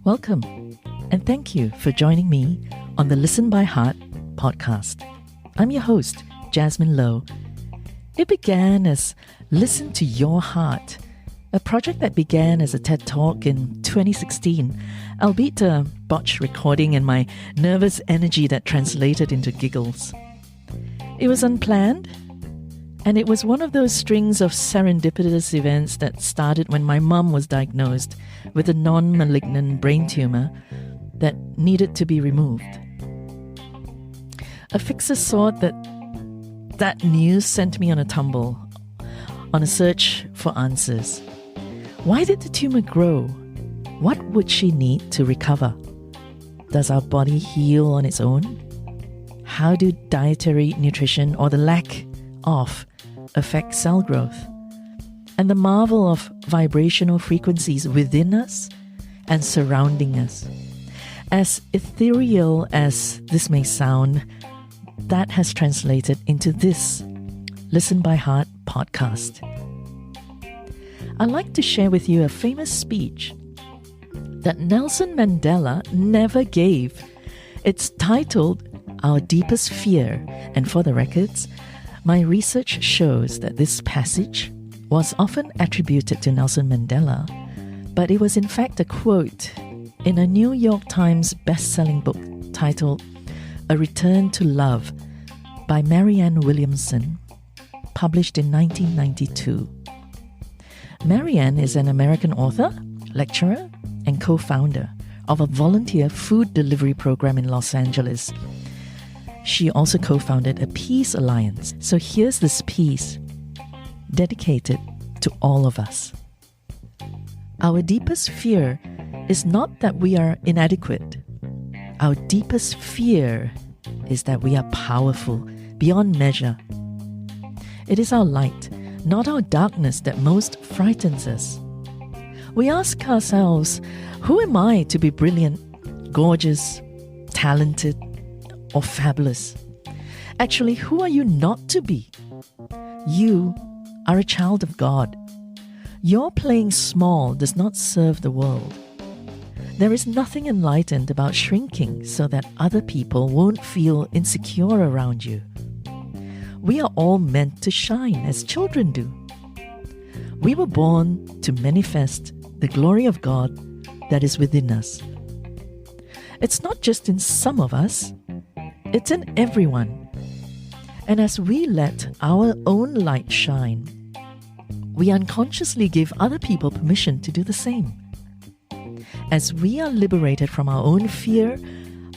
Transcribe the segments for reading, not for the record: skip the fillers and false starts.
Welcome, and thank you for joining me on the Listen by Heart podcast. I'm your host, Jasmine Low. It began as Listen to Your Heart, a project that began as a TED Talk in 2016, albeit a botched recording and my nervous energy that translated into giggles. It was unplanned, and it was one of those strings of serendipitous events that started when my mum was diagnosed with a non-malignant brain tumor that needed to be removed. A fixer thought that news sent me on a tumble, on a search for answers. Why did the tumor grow? What would she need to recover? Does our body heal on its own? How do dietary, nutrition, or the lack of affect cell growth? And the marvel of vibrational frequencies within us and surrounding us. As ethereal as this may sound, that has translated into this Listen by Heart podcast. I'd like to share with you a famous speech that Nelson Mandela never gave. It's titled Our Deepest Fear, and for the records, my research shows that this passage was often attributed to Nelson Mandela, but it was in fact a quote in a New York Times best-selling book titled A Return to Love by Marianne Williamson, published in 1992. Marianne is an American author, lecturer, and co-founder of a volunteer food delivery program in Los Angeles. She also co-founded a Peace Alliance. So here's this piece dedicated to all of us. Our deepest fear is not that we are inadequate. Our deepest fear is that we are powerful beyond measure. It is our light, not our darkness, that most frightens us. We ask ourselves, who am I to be brilliant, gorgeous, talented, or fabulous? Actually, who are you not to be? You are a child of God. Your playing small does not serve the world. There is nothing enlightened about shrinking so that other people won't feel insecure around you. We are all meant to shine as children do. We were born to manifest the glory of God that is within us. It's not just in some of us, it's in everyone. And as we let our own light shine, we unconsciously give other people permission to do the same. As we are liberated from our own fear,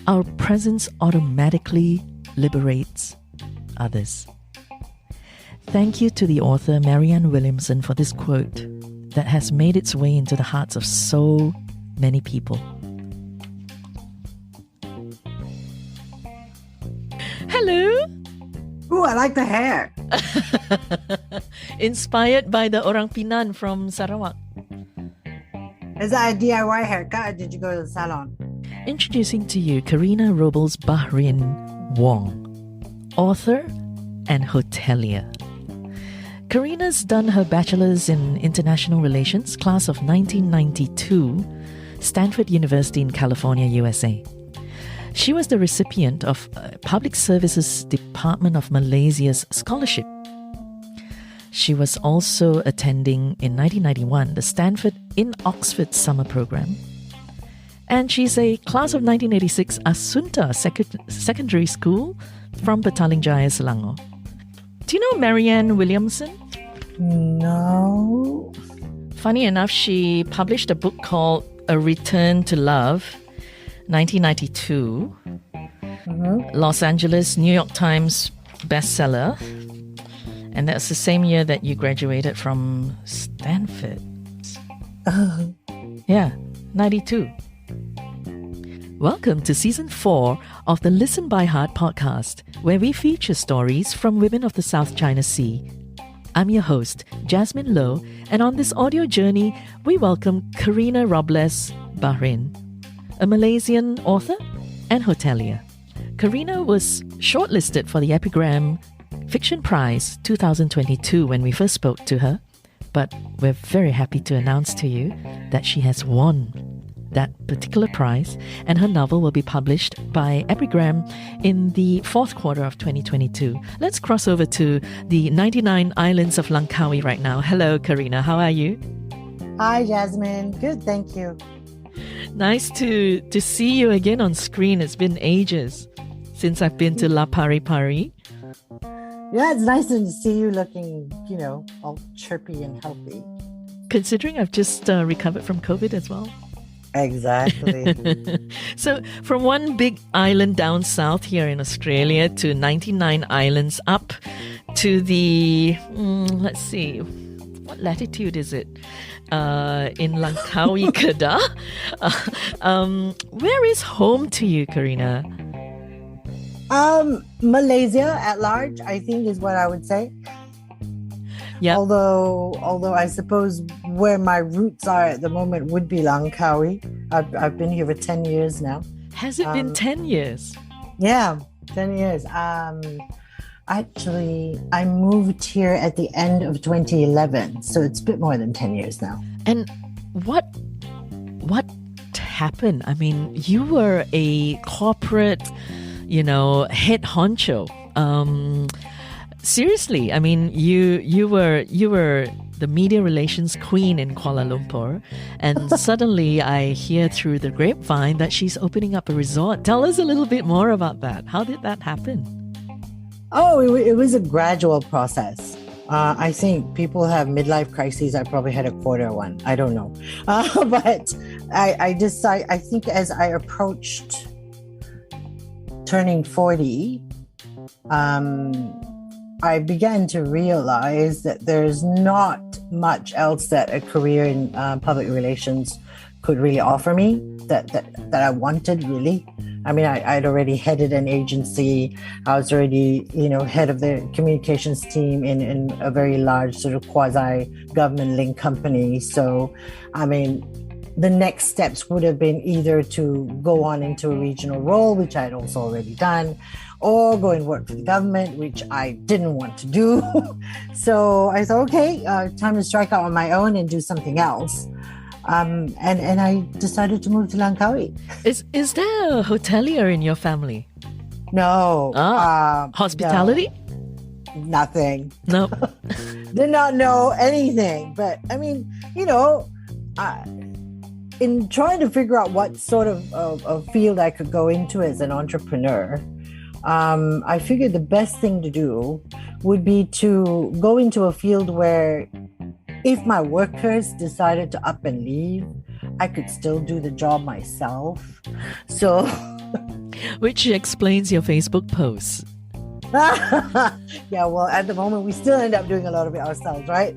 our presence automatically liberates others. Thank you to the author Marianne Williamson for this quote that has made its way into the hearts of so many people. Hello. Ooh, I like the hair. Inspired by the Orang Pinan from Sarawak. Is that a DIY haircut or did you go to the salon? Introducing to you Karina Robles Bahrin Wong, author and hotelier. Karina's done her bachelor's in international relations, class of 1992, Stanford University in California, USA. She was the recipient of Public Services Department of Malaysia's scholarship. She was also attending in 1991 the Stanford in Oxford summer program. And she's a class of 1986 Asunta Secondary School from Petaling Jaya, Selangor. Do you know Marianne Williamson? No. Funny enough, she published a book called A Return to Love, 1992, Los Angeles, New York Times bestseller. And that's the same year that you graduated from Stanford. Yeah, 92. Welcome to Season 4 of the Listen by Heart podcast, where we feature stories from women of the South China Sea. I'm your host, Jasmine Low, and on this audio journey, we welcome Karina Robles Bahrin, a Malaysian author and hotelier. Karina was shortlisted for the Epigram Fiction Prize 2022 when we first spoke to her, but we're very happy to announce to you that she has won that particular prize, and her novel will be published by Epigram in the fourth quarter of 2022. Let's cross over to the 99 islands of Langkawi right now. Hello, Karina. How are you? Hi, Jasmine. Good, thank you. Nice to see you again on screen. It's been ages since I've been to La Pari Pari. Yeah, it's nice to see you looking, all chirpy and healthy. Considering I've just recovered from COVID as well. Exactly. So from one big island down south here in Australia to 99 islands up to the, let's see, what latitude is it? In Langkawi, Kedah. Where is home to you, Karina? Malaysia at large, I think, is what I would say. Yeah. Although I suppose where my roots are at the moment would be Langkawi. I've been here for 10 years now. Has it been 10 years? Yeah, 10 years. Actually, I moved here at the end of 2011, so it's a bit more than 10 years now. And what happened? I mean, you were a corporate, head honcho. Seriously, I mean, you were the media relations queen in Kuala Lumpur, and suddenly I hear through the grapevine that she's opening up a resort. Tell us a little bit more about that. How did that happen? Oh, it was a gradual process. I think people have midlife crises. I probably had a quarter one. I don't know. But I think as I approached turning 40, I began to realize that there's not much else that a career in public relations could really offer me that I wanted, really. I mean, I'd already headed an agency. I was already, head of the communications team in a very large sort of quasi-government linked company. So, I mean, the next steps would have been either to go on into a regional role, which I had also already done, or go and work for the government, which I didn't want to do. So I thought, okay, time to strike out on my own and do something else. And I decided to move to Langkawi. Is there a hotelier in your family? No. Hospitality? No, nothing. No. Did not know anything. But I mean, in trying to figure out what sort of field I could go into as an entrepreneur, I figured the best thing to do would be to go into a field where if my workers decided to up and leave, I could still do the job myself. So, which explains your Facebook posts. Yeah, well, at the moment, we still end up doing a lot of it ourselves, right?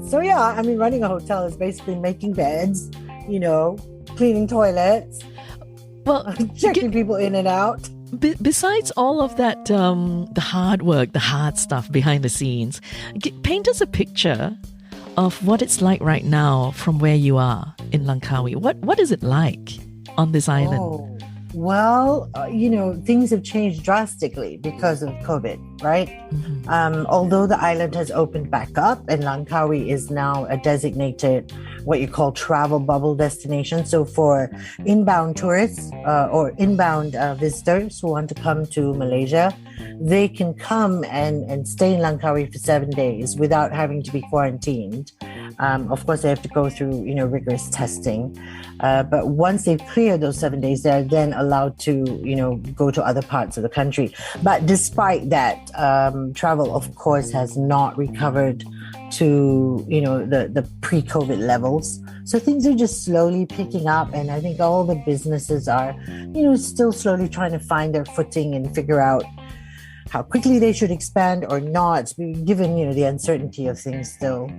So yeah, I mean, running a hotel is basically making beds, cleaning toilets, checking people in and out. Besides all of that, the hard work, the hard stuff behind the scenes, paint us a picture of what it's like right now from where you are in Langkawi. What is it like on this island? Oh, well, things have changed drastically because of COVID, right? Mm-hmm. Although the island has opened back up and Langkawi is now a designated what you call travel bubble destination. So for inbound tourists or inbound visitors who want to come to Malaysia, they can come and stay in Langkawi for 7 days without having to be quarantined. Of course, they have to go through, rigorous testing. But once they've cleared those 7 days, they're then allowed to, go to other parts of the country. But despite that, travel, of course, has not recovered to, the pre-COVID levels. So things are just slowly picking up. And I think all the businesses are, still slowly trying to find their footing and figure out how quickly they should expand or not, given, the uncertainty of things still.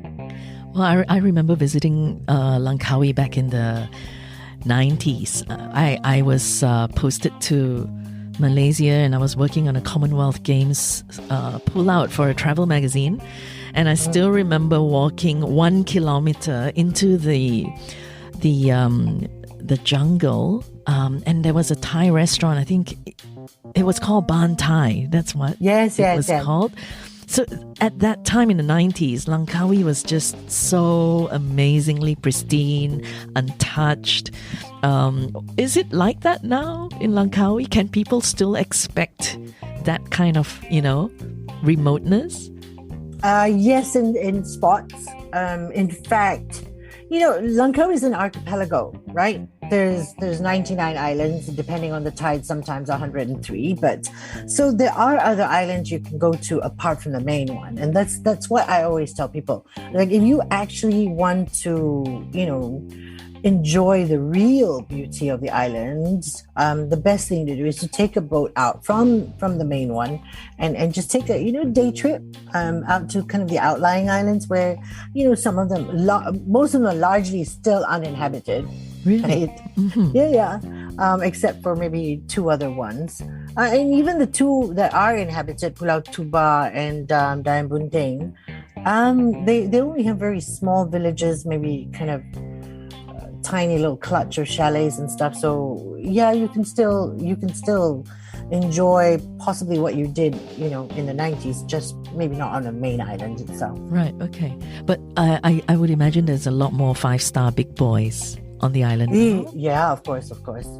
Well, I remember visiting Langkawi back in the 90s. I was posted to Malaysia and I was working on a Commonwealth Games pull-out for a travel magazine. And I still remember walking 1 kilometer into the jungle, and there was a Thai restaurant. I think it was called Ban Thai. That's what it was called. So at that time in the 90s, Langkawi was just so amazingly pristine, untouched. Is it like that now in Langkawi? Can people still expect that kind of, remoteness? Yes, in spots. In fact, Langkawi is an archipelago, right? There's 99 islands, depending on the tide, sometimes 103. But so there are other islands you can go to apart from the main one, and that's what I always tell people. Like, if you actually want to, enjoy the real beauty of the islands, the best thing to do is to take a boat out from the main one and just take a day trip out to kind of the outlying islands where some of them, most of them are largely still uninhabited. Really? Right? Yeah. Except for maybe two other ones, and even the two that are inhabited, Pulau Tuba and Dayan Bunting, they only have very small villages, maybe kind of tiny little clutch of chalets and stuff. So yeah, you can still enjoy possibly what you did, in the 90s, just maybe not on the main island itself. Right. Okay. But I would imagine there's a lot more 5-star big boys on the island. Yeah, of course.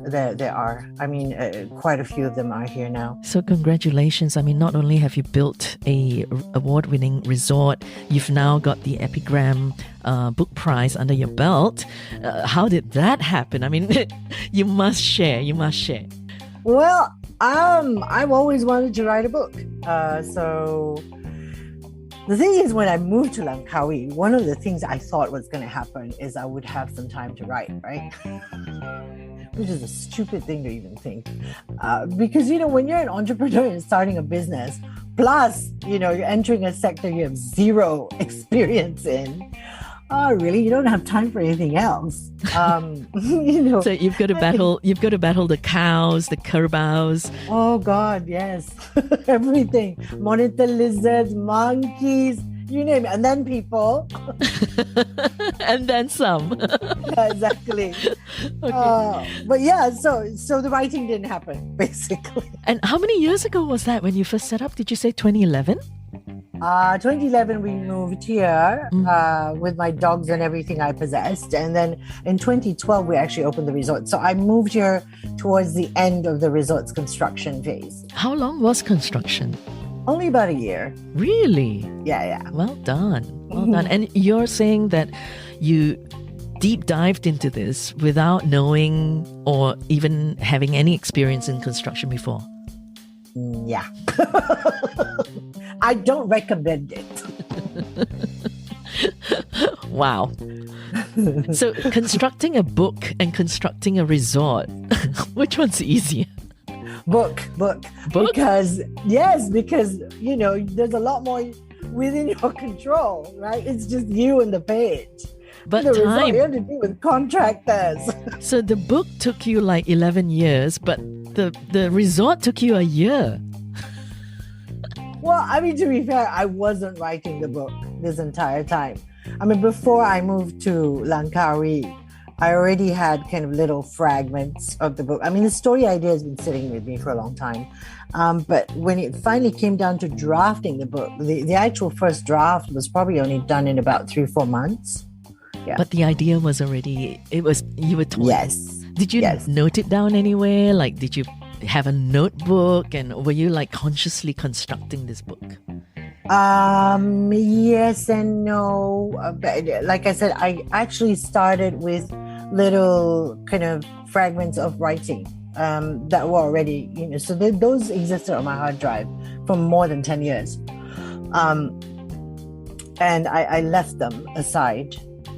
There are. I mean, quite a few of them are here now. So congratulations. I mean, not only have you built a award-winning resort, you've now got the Epigram book prize under your belt. How did that happen? I mean, you must share. Well, I've always wanted to write a book. So the thing is, when I moved to Langkawi, one of the things I thought was going to happen is I would have some time to write, right? Which is a stupid thing to even think. Because, when you're an entrepreneur and starting a business, plus, you're entering a sector you have zero experience in, really, you don't have time for anything else. So you've got to battle the cows, the kerbaus. Oh God, yes. Everything. Monitor lizards, monkeys, you name it. And then people. And then some. Yeah, exactly. Okay. But yeah, so the writing didn't happen, basically. And how many years ago was that when you first set up? Did you say 2011? 2011 we moved here with my dogs and everything I possessed, and then in 2012 we actually opened the resort. So I moved here towards the end of the resort's construction phase. How long was construction? Only about a year. Really? Yeah. Well done. And you're saying that you deep dived into this without knowing or even having any experience in construction before? Yeah. I don't recommend it. Wow. So constructing a book and constructing a resort, which one's easier? Book. Because there's a lot more within your control, right? It's just you and the page. But the resort, you have to deal with contractors. So the book took you like 11 years, but the resort took you a year. Well, I mean, to be fair, I wasn't writing the book this entire time. I mean, before I moved to Langkawi, I already had kind of little fragments of the book. I mean, the story idea has been sitting with me for a long time. But when it finally came down to drafting the book, the actual first draft was probably only done in about 3-4 months. Yeah. But the idea was already, you were told. Yes. Did you note it down anywhere? Like, did you have a notebook, and were you like consciously constructing this book? Yes and no. But like I said, I actually started with little kind of fragments of writing that were already, so those existed on my hard drive for more than 10 years. And I left them aside.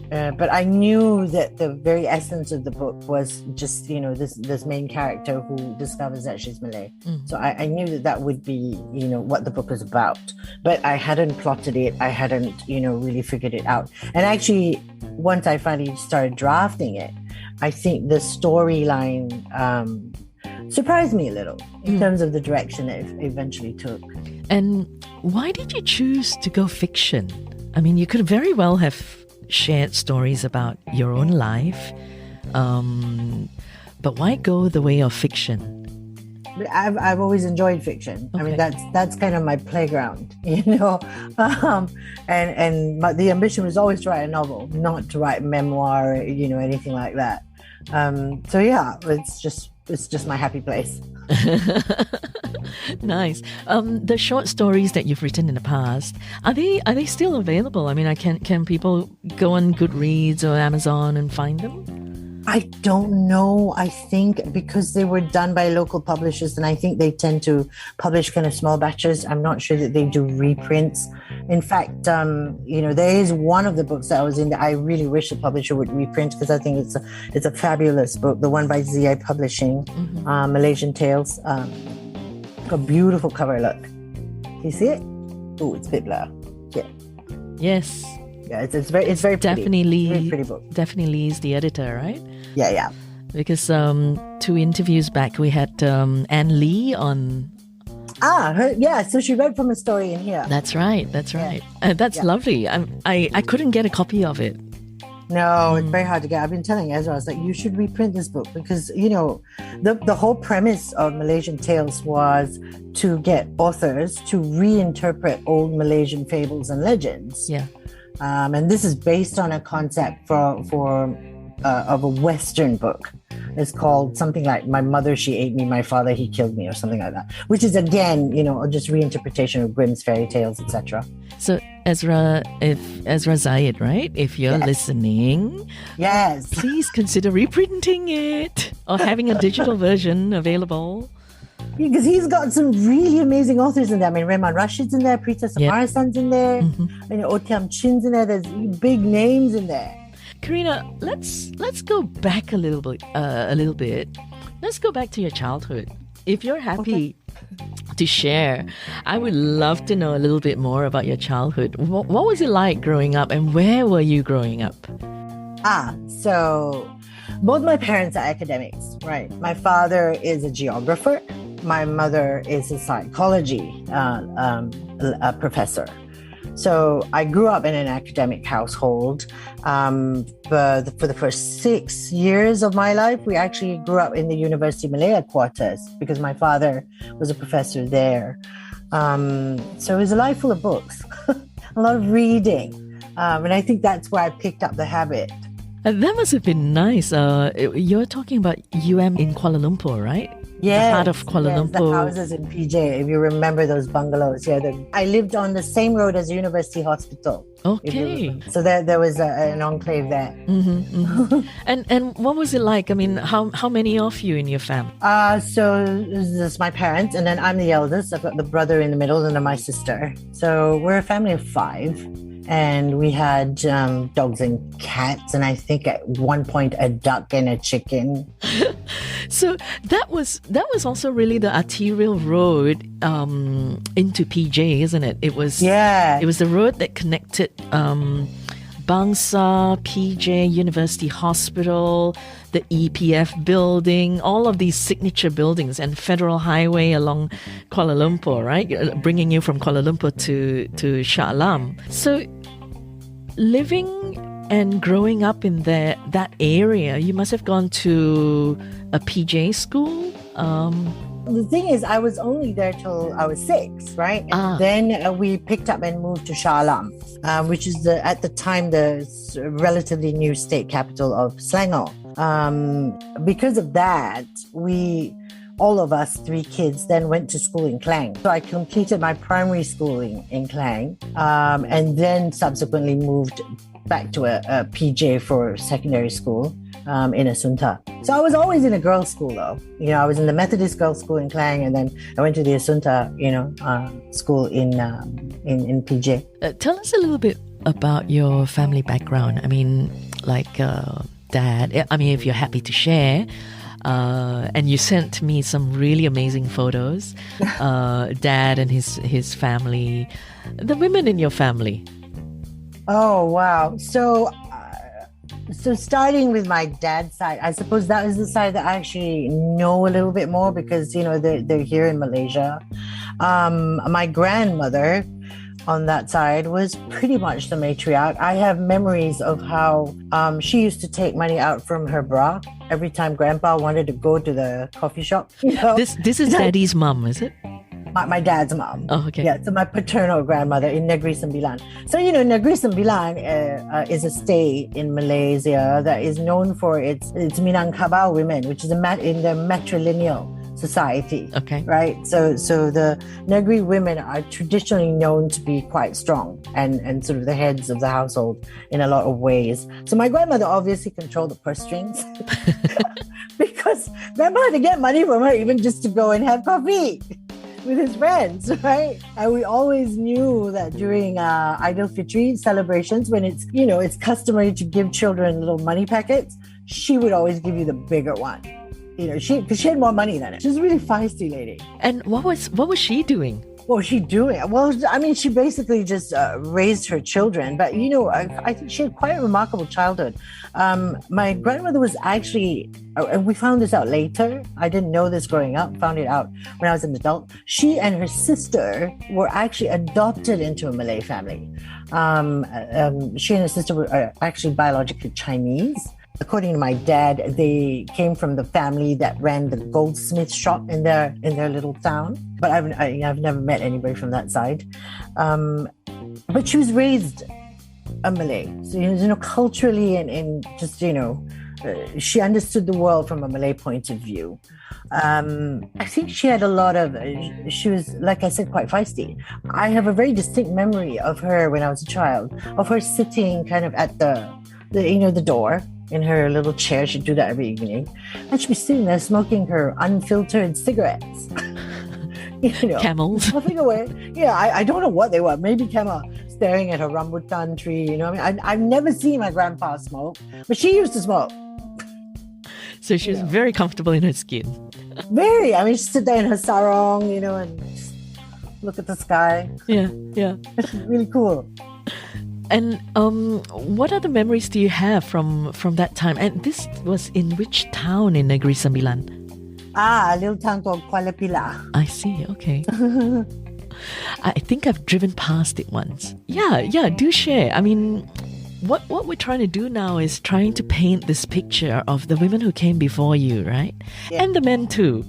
But I knew that the very essence of the book was just, this main character who discovers that she's Malay. So I knew that would be, what the book was about. But I hadn't plotted it. I hadn't, really figured it out. And actually, once I finally started drafting it, I think the storyline surprised me a little in terms of the direction it eventually took. And why did you choose to go fiction? I mean, you could very well have shared stories about your own life, but why go the way of fiction? I've always enjoyed fiction. Okay. I mean, that's kind of my playground, and the ambition was always to write a novel, not to write memoir, anything like that. So yeah, it's just my happy place. Nice. The short stories that you've written in the past, are they still available? I mean, can people go on Goodreads or Amazon and find them? I don't know. I think because they were done by local publishers, and I think they tend to publish kind of small batches. I'm not sure that they do reprints. In fact, there is one of the books that I was in that I really wish the publisher would reprint, because I think it's a fabulous book. The one by ZI Publishing, Malaysian Tales. A beautiful cover. Look, can you see it? Oh, it's a bit blur. Yeah. Yes. Yeah, it's very pretty. Definitely, very pretty book. Definitely is the editor, right? Yeah. Because 2 interviews back, we had Anne Lee on. So she read from a story in here. That's right. That's lovely. I couldn't get a copy of it. No, it's very hard to get. I've been telling Ezra, I was like, you should reprint this book, because, the whole premise of Malaysian Tales was to get authors to reinterpret old Malaysian fables and legends. Yeah. And this is based on a concept of a Western book. It's called something like "My Mother, She Ate Me, My Father, He Killed Me," or something like that, which is again, just reinterpretation of Grimm's fairy tales, etc. So Ezra Zayed, right? If you're listening, yes, please consider reprinting it or having a digital version available. Because he's got some really amazing authors in there. I mean, Rehman Rashid's in there, Prita Samarasan's in there, Otiam Chin's in there. There's big names in there. Karina, let's go back a little bit. Let's go back to your childhood. If you're happy to share, I would love to know a little bit more about your childhood. What was it like growing up, and where were you growing up? So both my parents are academics, right? My father is a geographer. My mother is a psychology professor. So I grew up in an academic household. But for the first 6 years of my life, we actually grew up in the University Malaya quarters, because my father was a professor there. So it was a life full of books, a lot of reading. And I think that's where I picked up the habit. That must have been nice. You're talking about UM in Kuala Lumpur, right? Yes, the heart of Kuala Lumpur. The houses in PJ, if you remember those bungalows. Yeah, I lived on the same road as University Hospital. Okay. So there was an enclave there. And what was it like? I mean, how many of you in your family? So this is my parents, and then I'm the eldest. I've got the brother in the middle, and then my sister. So we're a family of 5. And we had dogs and cats, and I think at one point a duck and a chicken. So that was also really the arterial road into PJ, isn't it? It was the road that connected Bangsa, PJ, University Hospital, the EPF building, all of these signature buildings, and Federal Highway along Kuala Lumpur, right? Bringing you from Kuala Lumpur to Shah Alam. So living and growing up in that area, you must have gone to a PJ school. The thing is, I was only there till I was 6, right? And then we picked up and moved to Shah Alam, which is at the time the relatively new state capital of Selangor. Because of that, all of us 3 kids then went to school in Klang. So I completed my primary schooling in Klang, and then subsequently moved back to a PJ for secondary school in Asunta. So I was always in a girls' school though. I was in the Methodist girls' school in Klang, and then I went to the Asunta, school in PJ. Tell us a little bit about your family background. I mean, like dad. I mean, if you're happy to share. And you sent me some really amazing photos. Dad and his family, the women in your family. Oh wow! So starting with my dad's side, I suppose that is the side that I actually know a little bit more, because they're here in Malaysia. My grandmother on that side was pretty much the matriarch. I have memories of how she used to take money out from her bra every time Grandpa wanted to go to the coffee shop. This is Daddy's mom, is it? My dad's mom. Oh, okay. Yeah, so my paternal grandmother in Negeri Sembilan. So, Negeri Sembilan is a state in Malaysia that is known for its Minangkabau women, which is in the matrilineal society. Okay. Right? So the Negeri women are traditionally known to be quite strong and sort of the heads of the household in a lot of ways. So my grandmother obviously controlled the purse strings because Grandpa had to get money from her even just to go and have coffee with his friends, right? And we always knew that during Idul Fitri celebrations, when it's customary to give children little money packets, she would always give you the bigger one. Because she had more money than it. She was a really feisty lady. And what was she doing? What was she doing? Well, I mean, she basically just raised her children. But, I think she had quite a remarkable childhood. My grandmother was actually, and we found this out later. I didn't know this growing up, found it out when I was an adult. She and her sister were actually adopted into a Malay family. She and her sister were actually biologically Chinese. According to my dad, they came from the family that ran the goldsmith shop in their little town. But I've never met anybody from that side. But she was raised a Malay, so culturally and just she understood the world from a Malay point of view. I think she had she was, like I said, quite feisty. I have a very distinct memory of her when I was a child, of her sitting kind of at the door in her little chair. She'd do that every evening. And she'd be sitting there smoking her unfiltered cigarettes. Camels. Puffing away. Yeah, I don't know what they were. Maybe Camel, staring at her rambutan tree. I've never seen my grandpa smoke, but she used to smoke. So she was very comfortable in her skin. Very. I mean, she'd sit there in her sarong, and just look at the sky. Yeah. It's really cool. And what other memories do you have from that time? And this was in which town in Negeri Sembilan? A little town called Kuala Pilah. I see, okay. I think I've driven past it once. Yeah, do share. I mean, what we're trying to do now is trying to paint this picture of the women who came before you, right? Yeah. And the men too.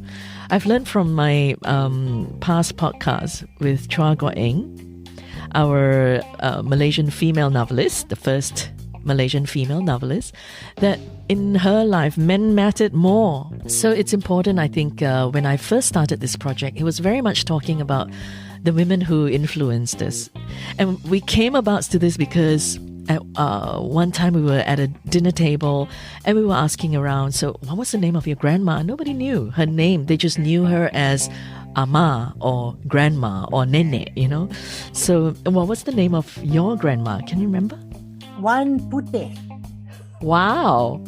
I've learned from my past podcast with Chua Goh Eng, our Malaysian female novelist, the first Malaysian female novelist, that in her life, men mattered more. So it's important, I think, when I first started this project, it was very much talking about the women who influenced us. And we came about to this because at one time we were at a dinner table and we were asking around, so what was the name of your grandma? Nobody knew her name. They just knew her as Ama or Grandma or Nene, So what was the name of your grandma? Can you remember? Wan Putih. Wow.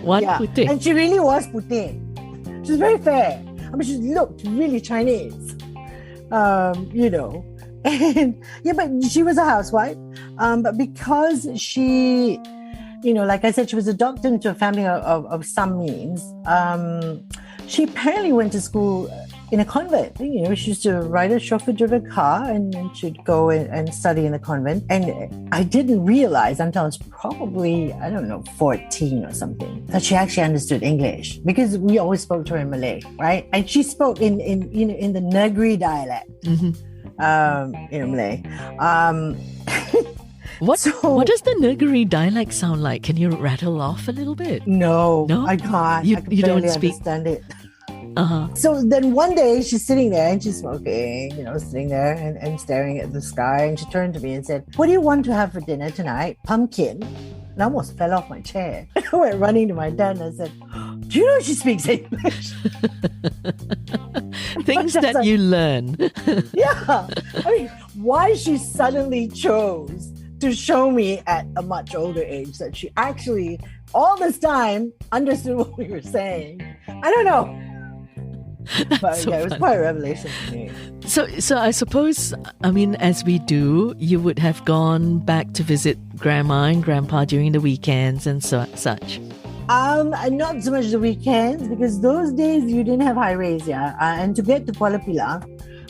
Wan Putih. And she really was putih. She was very fair. I mean, she looked really Chinese. And but she was a housewife. But because she, like I said, she was adopted into a family of some means. She apparently went to school in a convent. She used to ride a chauffeur-driven car and she'd go and study in the convent. And I didn't realize until I was probably, 14 or something, that she actually understood English because we always spoke to her in Malay, right? And she spoke in the Negeri dialect, Malay. What does the Negeri dialect sound like? Can you rattle off a little bit? No, I can't. You don't speak. Understand it. So then one day she's sitting there and she's smoking, sitting there and staring at the sky. And she turned to me and said, "What do you want to have for dinner tonight? Pumpkin?" And I almost fell off my chair. I went running to my dad and I said, "Do you know she speaks English?" Things that you learn. Yeah. I mean, why she suddenly chose to show me at a much older age that she actually, all this time, understood what we were saying. I don't know. But So it was quite a revelation for me. So I suppose, as we do, you would have gone back to visit Grandma and Grandpa during the weekends and such. Not so much the weekends, because those days you didn't have highways, and to get to Kuala Pilah,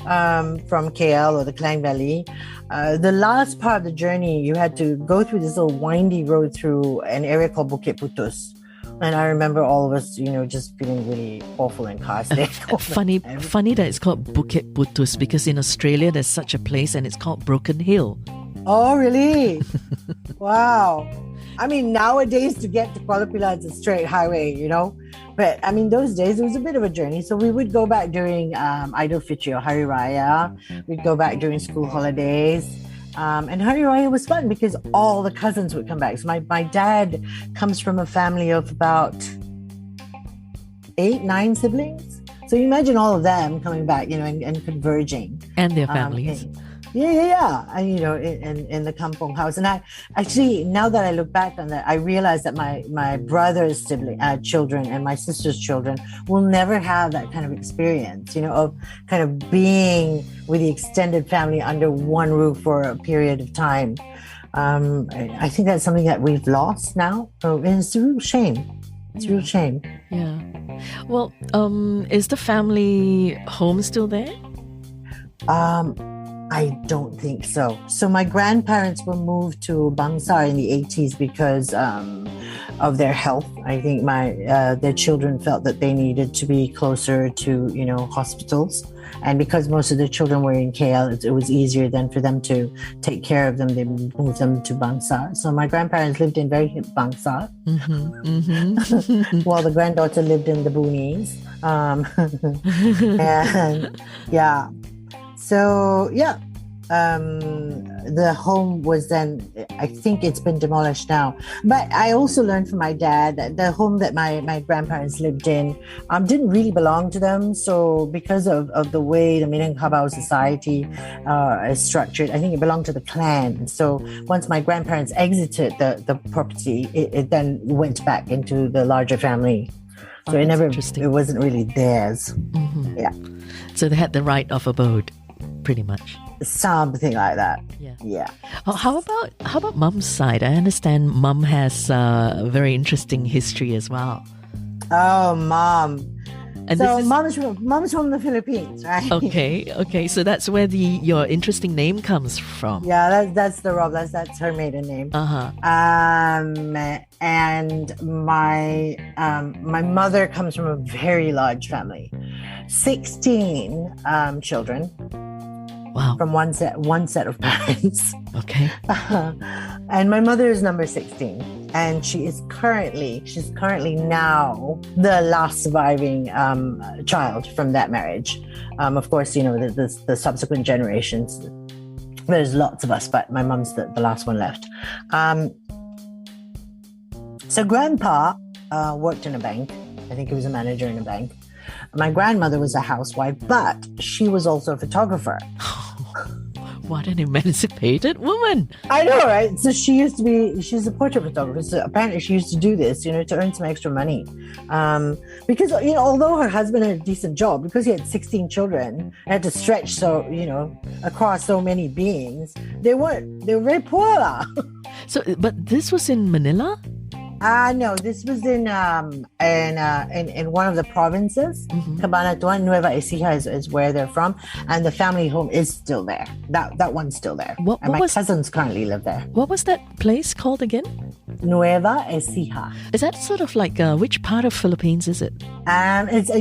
from KL or the Klang Valley. The last part of the journey, you had to go through this little windy road through an area called Bukit Putus. And I remember all of us, just feeling really awful and caustic. Funny that it's called Bukit Putus, because in Australia there's such a place and it's called Broken Hill. Oh, really? Wow. I mean, nowadays to get to Kuala Pilah, it's a straight highway, But I mean, those days it was a bit of a journey. So we would go back during Idul Fitri or Hari Raya. We'd go back during school holidays. And Hari Raya was fun because all the cousins would come back. So my dad comes from a family of about 8-9 siblings. So you imagine all of them coming back, and converging. And their families. Yeah. And, in the kampong house. And I actually, now that I look back on that, I realize that my brother's children and my sister's children will never have that kind of experience, of kind of being with the extended family under one roof for a period of time. I think that's something that we've lost now. And it's a real shame. It's a real shame. Yeah. Well, is the family home still there? I don't think so. So my grandparents were moved to Bangsar in the 80s because of their health. I think their children felt that they needed to be closer to, hospitals. And because most of the children were in KL, it was easier then for them to take care of them. They moved them to Bangsar. So my grandparents lived in very hip Bangsar, while the granddaughter lived in the boonies. And yeah. So, the home was then, I think it's been demolished now. But I also learned from my dad that the home that my grandparents lived in didn't really belong to them. So because of the way the Minangkabau society is structured, I think it belonged to the clan. So once my grandparents exited the property, it then went back into the larger family. So it wasn't really theirs. Mm-hmm. Yeah. So they had the right of abode. Pretty much. Something like that. Yeah. Oh, how about Mum's side? I understand Mum has a very interesting history as well. Oh, Mom. And so Mom's from the Philippines, right? Okay. So that's where your interesting name comes from. Yeah, that's the Robles. That's her maiden name. And my mother comes from a very large family, 16 children. Wow. From one set of parents. Okay. And my mother is number 16, and she's currently now the last surviving child from that marriage. Of course, the subsequent generations. There's lots of us, but my mom's the last one left. So Grandpa worked in a bank. I think he was a manager in a bank. My grandmother was a housewife, but she was also a photographer. What an emancipated woman. I know, right? So she's a portrait photographer. So apparently she used to do this, to earn some extra money. Because, although her husband had a decent job, because he had 16 children and had to stretch across so many beings, they were very poor. So, but this was in Manila? No, this was in one of the provinces. Mm-hmm. Cabanatuan, Nueva Ecija is where they're from, and the family home is still there. That one's still there. My cousins currently live there. What was that place called again? Nueva Ecija. Is that sort of like which part of Philippines is it? It's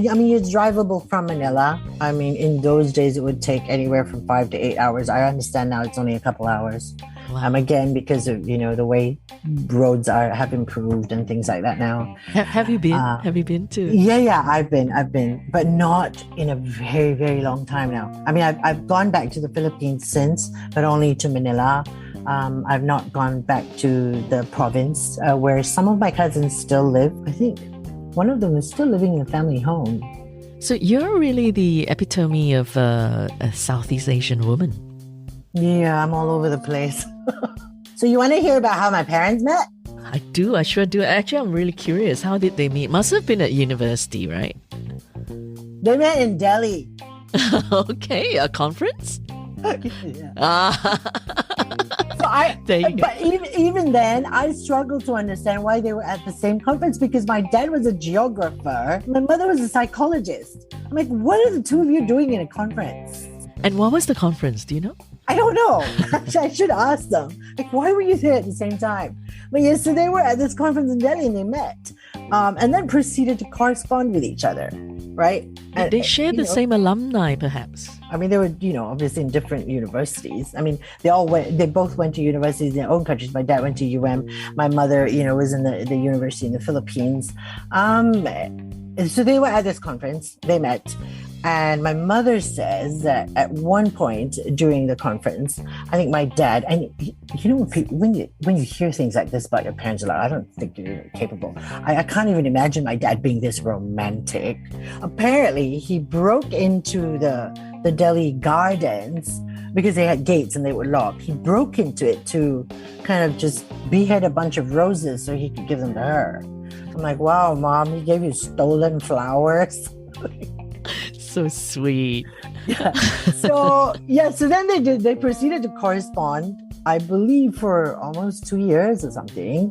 drivable from Manila. I mean, in those days it would take anywhere from 5 to 8 hours. I understand now it's only a couple hours. Wow. Again, because of the way roads have improved and things like that now. Have you been? Have you been too? Yeah, I've been, but not in a very, very long time now. I mean, I've gone back to the Philippines since, but only to Manila. I've not gone back to the province where some of my cousins still live. I think one of them is still living in a family home. So you're really the epitome of a Southeast Asian woman. Yeah, I'm all over the place. So you want to hear about how my parents met? I do. I sure do. Actually, I'm really curious. How did they meet? Must have been at university, right? They met in Delhi. Okay, a conference? Yeah. But even then, I struggled to understand why they were at the same conference because my dad was a geographer. My mother was a psychologist. I'm like, what are the two of you doing in a conference? And what was the conference? Do you know? I don't know. Actually, I should ask them. Like, why were you there at the same time? But yes, so they were at this conference in Delhi and they met, and then proceeded to correspond with each other, right? Did they share the same alumni, perhaps? I mean, they were, obviously in different universities. I mean, they both went to universities in their own countries. My dad went to UM. My mother, was in the university in the Philippines. So they were at this conference, they met. And my mother says that at one point during the conference, I think my dad, and when you hear things like this about your parents, you're like, I don't think you're capable. I can't even imagine my dad being this romantic. Apparently, he broke into the Delhi gardens because they had gates and they were locked. He broke into it to kind of just behead a bunch of roses so he could give them to her. I'm like, wow, Mom, he gave you stolen flowers. So sweet. Yeah. So then they proceeded to correspond, I believe, for almost 2 years or something.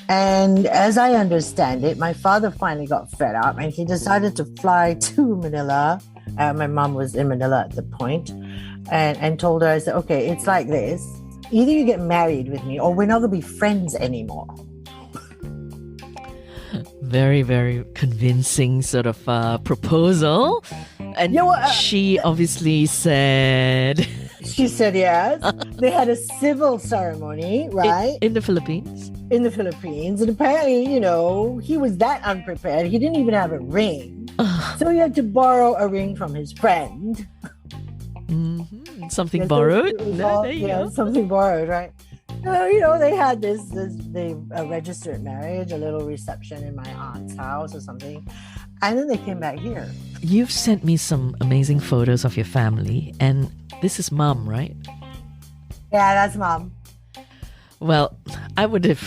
And as I understand it, my father finally got fed up and he decided to fly to Manila. My mom was in Manila at the point, and told her, I said, okay, it's like this. Either you get married with me or we're not going to be friends anymore. Very, very convincing sort of proposal. And she obviously said... She said yes. They had a civil ceremony, right? In the Philippines? In the Philippines. And apparently, he was that unprepared. He didn't even have a ring. So he had to borrow a ring from his friend. Mm-hmm. Something borrowed? Something borrowed, right? So, they had they registered marriage, a little reception in my aunt's house or something. And then they came back here. You've sent me some amazing photos of your family. And this is Mom, right? Yeah, that's Mom. Well, I would have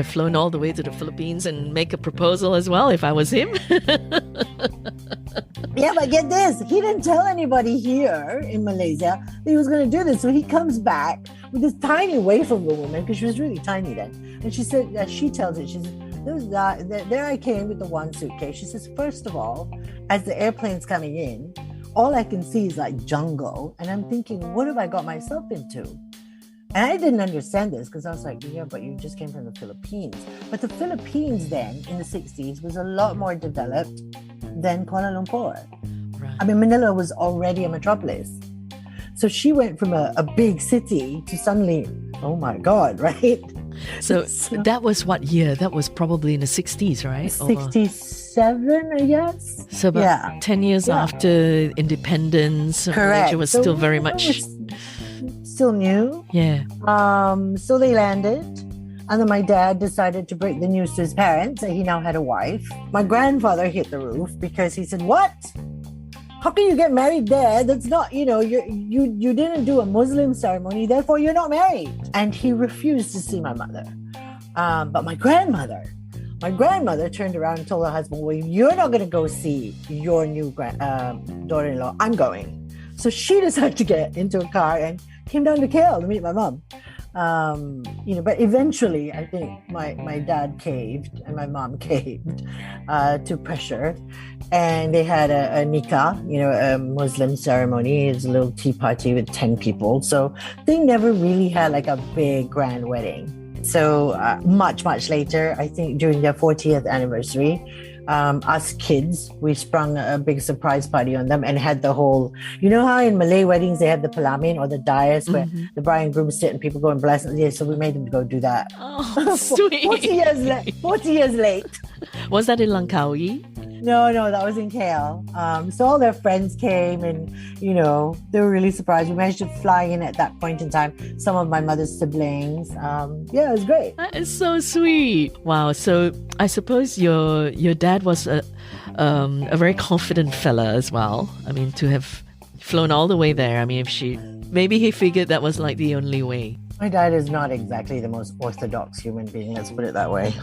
flown all the way to the Philippines and make a proposal as well if I was him. Yeah, but get this. He didn't tell anybody here in Malaysia that he was going to do this. So he comes back with this tiny waif of a woman, because she was really tiny then. And she said, she tells it, she says, there I came with the one suitcase. She says, first of all, as the airplane's coming in, all I can see is like jungle. And I'm thinking, what have I got myself into? And I didn't understand this because I was like, yeah, but you just came from the Philippines. But the Philippines then, in the 60s, was a lot more developed than Kuala Lumpur. Right. I mean, Manila was already a metropolis. So she went from a big city to suddenly, oh my God, right? So that was what year? That was probably in the 60s, right? 67, I guess. So about 10 years after independence. Correct. Malaysia was still very much... Still new. Yeah. So they landed. And then my dad decided to break the news to his parents that he now had a wife. My grandfather hit the roof because he said, what? How can you get married there? That's not, you didn't do a Muslim ceremony, therefore you're not married. And he refused to see my mother. But my grandmother turned around and told her husband, well, you're not going to go see your new daughter-in-law. I'm going. So she decided to get into a car and came down to KL to meet my mom. But eventually I think my dad caved and my mom caved to pressure, and they had a nikah, a Muslim ceremony. It's a little tea party with 10 people. So they never really had like a big grand wedding. So much later, I think during their 40th anniversary, us kids, we sprung a big surprise party on them and had the whole, how in Malay weddings they have the pelamin or the dais where the bride and groom sit and people go and bless them. Yeah, so we made them go do that. Oh, sweet. 40 years late. Was that in Langkawi? No, that was in KL. So all their friends came and, they were really surprised. We managed to fly in at that point in time. Some of my mother's siblings. It was great. That is so sweet. Wow. So I suppose your dad was a very confident fella as well. I mean, to have flown all the way there. I mean, maybe he figured that was like the only way. My dad is not exactly the most orthodox human being, let's put it that way.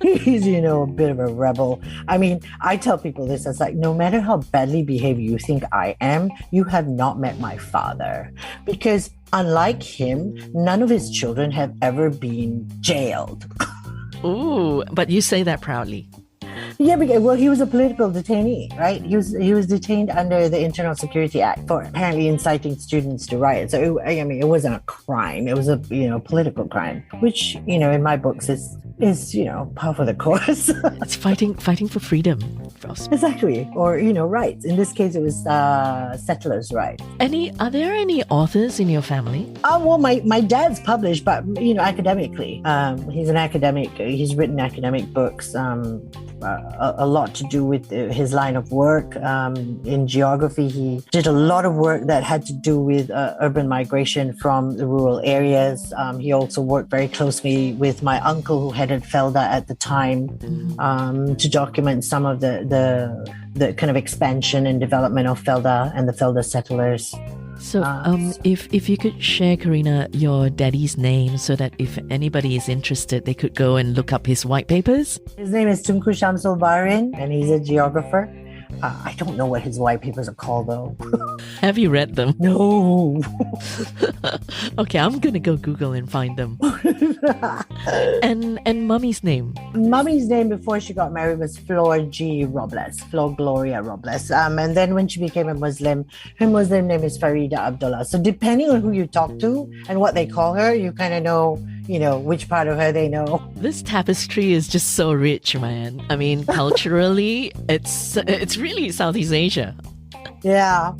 he's a bit of a rebel. I mean, I tell people this, it's like, no matter how badly behaved you think I am, you have not met my father. Because unlike him, none of his children have ever been jailed. Ooh, but you say that proudly. Yeah, well, he was a political detainee, right? He was detained under the Internal Security Act for apparently inciting students to riot. So it wasn't a crime; it was a political crime, which in my books is par for the course. It's fighting for freedom. Exactly, or rights. In this case, it was settlers' rights. Are there any authors in your family? Well, my dad's published, but academically, he's an academic. He's written academic books. A lot to do with his line of work. In geography, he did a lot of work that had to do with urban migration from the rural areas. He also worked very closely with my uncle who headed FELDA at the time to document some of the kind of expansion and development of FELDA and the FELDA settlers. So, if you could share, Karina, your daddy's name so that if anybody is interested, they could go and look up his white papers. His name is Tunku Shamsul Bahrin, and he's a geographer. I don't know what his white papers are called, though. Have you read them? No. Okay, I'm going to go Google and find them. And Mummy's name? Mummy's name before she got married was Flor Gloria Robles. And then when she became a Muslim, her Muslim name is Farida Abdullah. So depending on who you talk to and what they call her, you kind of know which part of her they know. This tapestry is just so rich, man. I mean, culturally, it's really Southeast Asia. Yeah.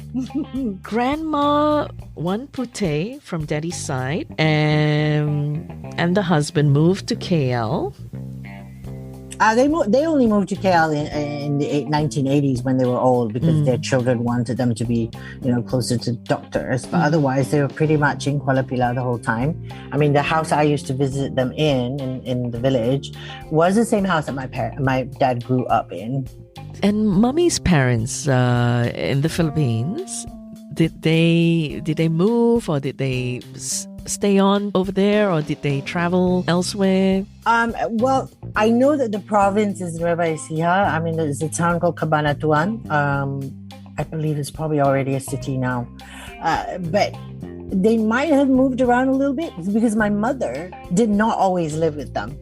Grandma Wan Puteh from daddy's side and the husband moved to KL. They only moved to KL in the 1980s when they were old because their children wanted them to be, closer to doctors. But otherwise, they were pretty much in Kuala Pilah the whole time. I mean, the house I used to visit them in the village was the same house that my dad grew up in. And Mummy's parents in the Philippines, did they move or did they stay on over there or did they travel elsewhere? Well, I know that the province is Nueva Ecija. I mean, there's a town called Cabanatuan. I believe it's probably already a city now. But they might have moved around a little bit because my mother did not always live with them.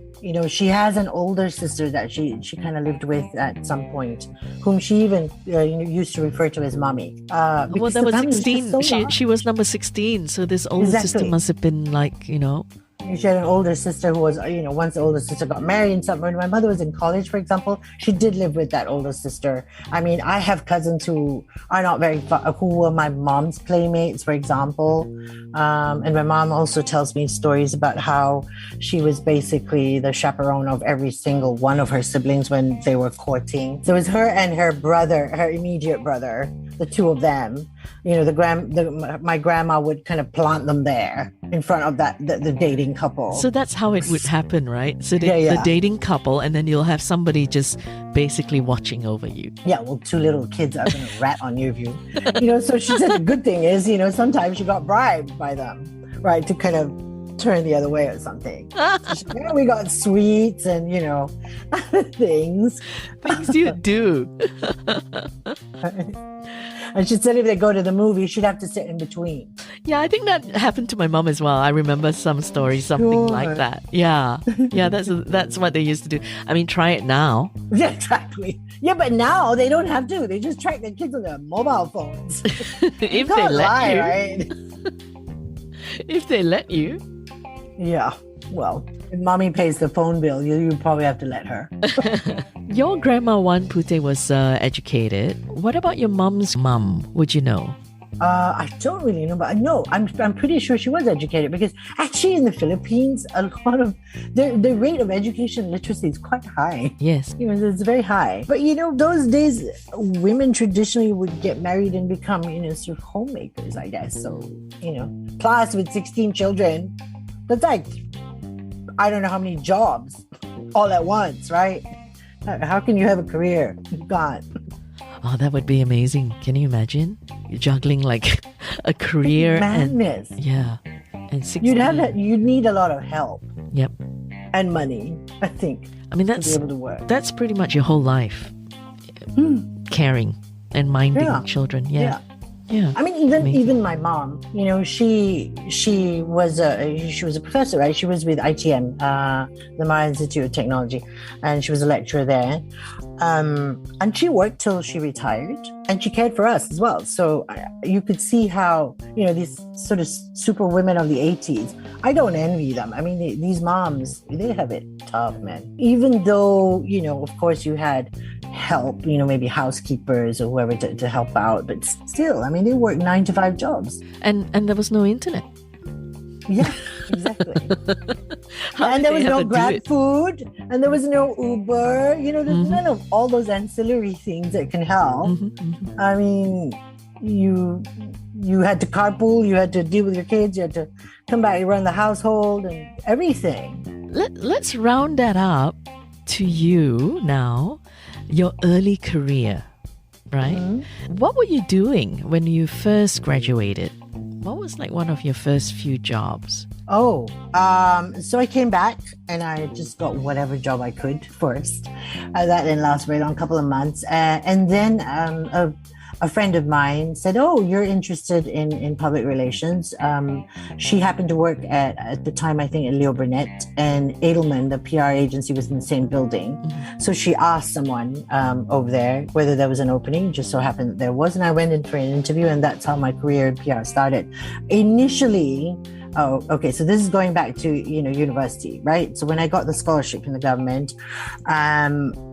She has an older sister that she kind of lived with at some point, whom she even used to refer to as mommy. Well, that was 16. She was number 16. So this older sister must have been like, She had an older sister who was, once the older sister got married and something. When my mother was in college, for example, she did live with that older sister. I mean, I have cousins who are not very far, who were my mom's playmates, for example. And my mom also tells me stories about how she was basically the chaperone of every single one of her siblings when they were courting. So it was her and her brother, her immediate brother, the two of them. My grandma would kind of plant them there in front of the dating couple. So that's how it would happen, right? So the dating couple, and then you'll have somebody just basically watching over you. Yeah, well, two little kids are going to rat on you if you, so she said the good thing is, sometimes she got bribed by them, right, to kind of turn the other way or something. So we got sweets and, other things. Things you do. And she said if they go to the movie, she'd have to sit in between. Yeah, I think that happened to my mom as well. I remember some stories, something like that. Yeah, that's what they used to do. I mean, try it now. Yeah, exactly. Yeah, but now they don't have to. They just track their kids on their mobile phones. If they let you. Right? If they let you. Yeah, well, if mommy pays the phone bill, you probably have to let her. Your grandma Wan Puteh was educated. What about your mom's mom? Would you know? I don't really know, but no, I'm pretty sure she was educated because actually in the Philippines, a lot of the rate of education literacy is quite high. Yes. It's very high. But those days, women traditionally would get married and become, sort of homemakers, I guess. So, plus with 16 children, that's like, I don't know how many jobs all at once, right? How can you have a career? You can't. Oh, that would be amazing. Can you imagine? You're juggling like a career madness. And 16. You'd need a lot of help. Yep. And money, I think. I mean, to be able to work. That's pretty much your whole life. Caring and minding children. Yeah. Yeah. I mean, even my mom, you know, she was a professor, right? She was with ITM, the Maya Institute of Technology, and she was a lecturer there. And she worked till she retired, and she cared for us as well. So you could see how, you know, these sort of super women of the 80s, I don't envy them. I mean, these moms, they have it tough, man. Even though, you know, of course you had help, you know, maybe housekeepers or whoever to help out, but still, I mean, they work 9-to-5 jobs. And there was no internet. Yeah, exactly. And there was no Grab food, and there was no Uber. You know, there's none of all those ancillary things that can help. I mean, you had to carpool, you had to deal with your kids, you had to come back, you run the household and everything. Let's round that up to you now, your early career, right? What were you doing when you first graduated? What was like one of your first few jobs? So I came back and I just got whatever job I could first. That didn't last very long, a couple of months. And then a friend of mine said, "Oh, you're interested in public relations." She happened to work at the time, I think, at Leo Burnett, and Edelman, the PR agency, was in the same building. So she asked someone over there whether there was an opening. Just so happened that there was, and I went in for an interview, and that's how my career in PR started. Initially, so this is going back to, you know, university, right? So when I got the scholarship from the government,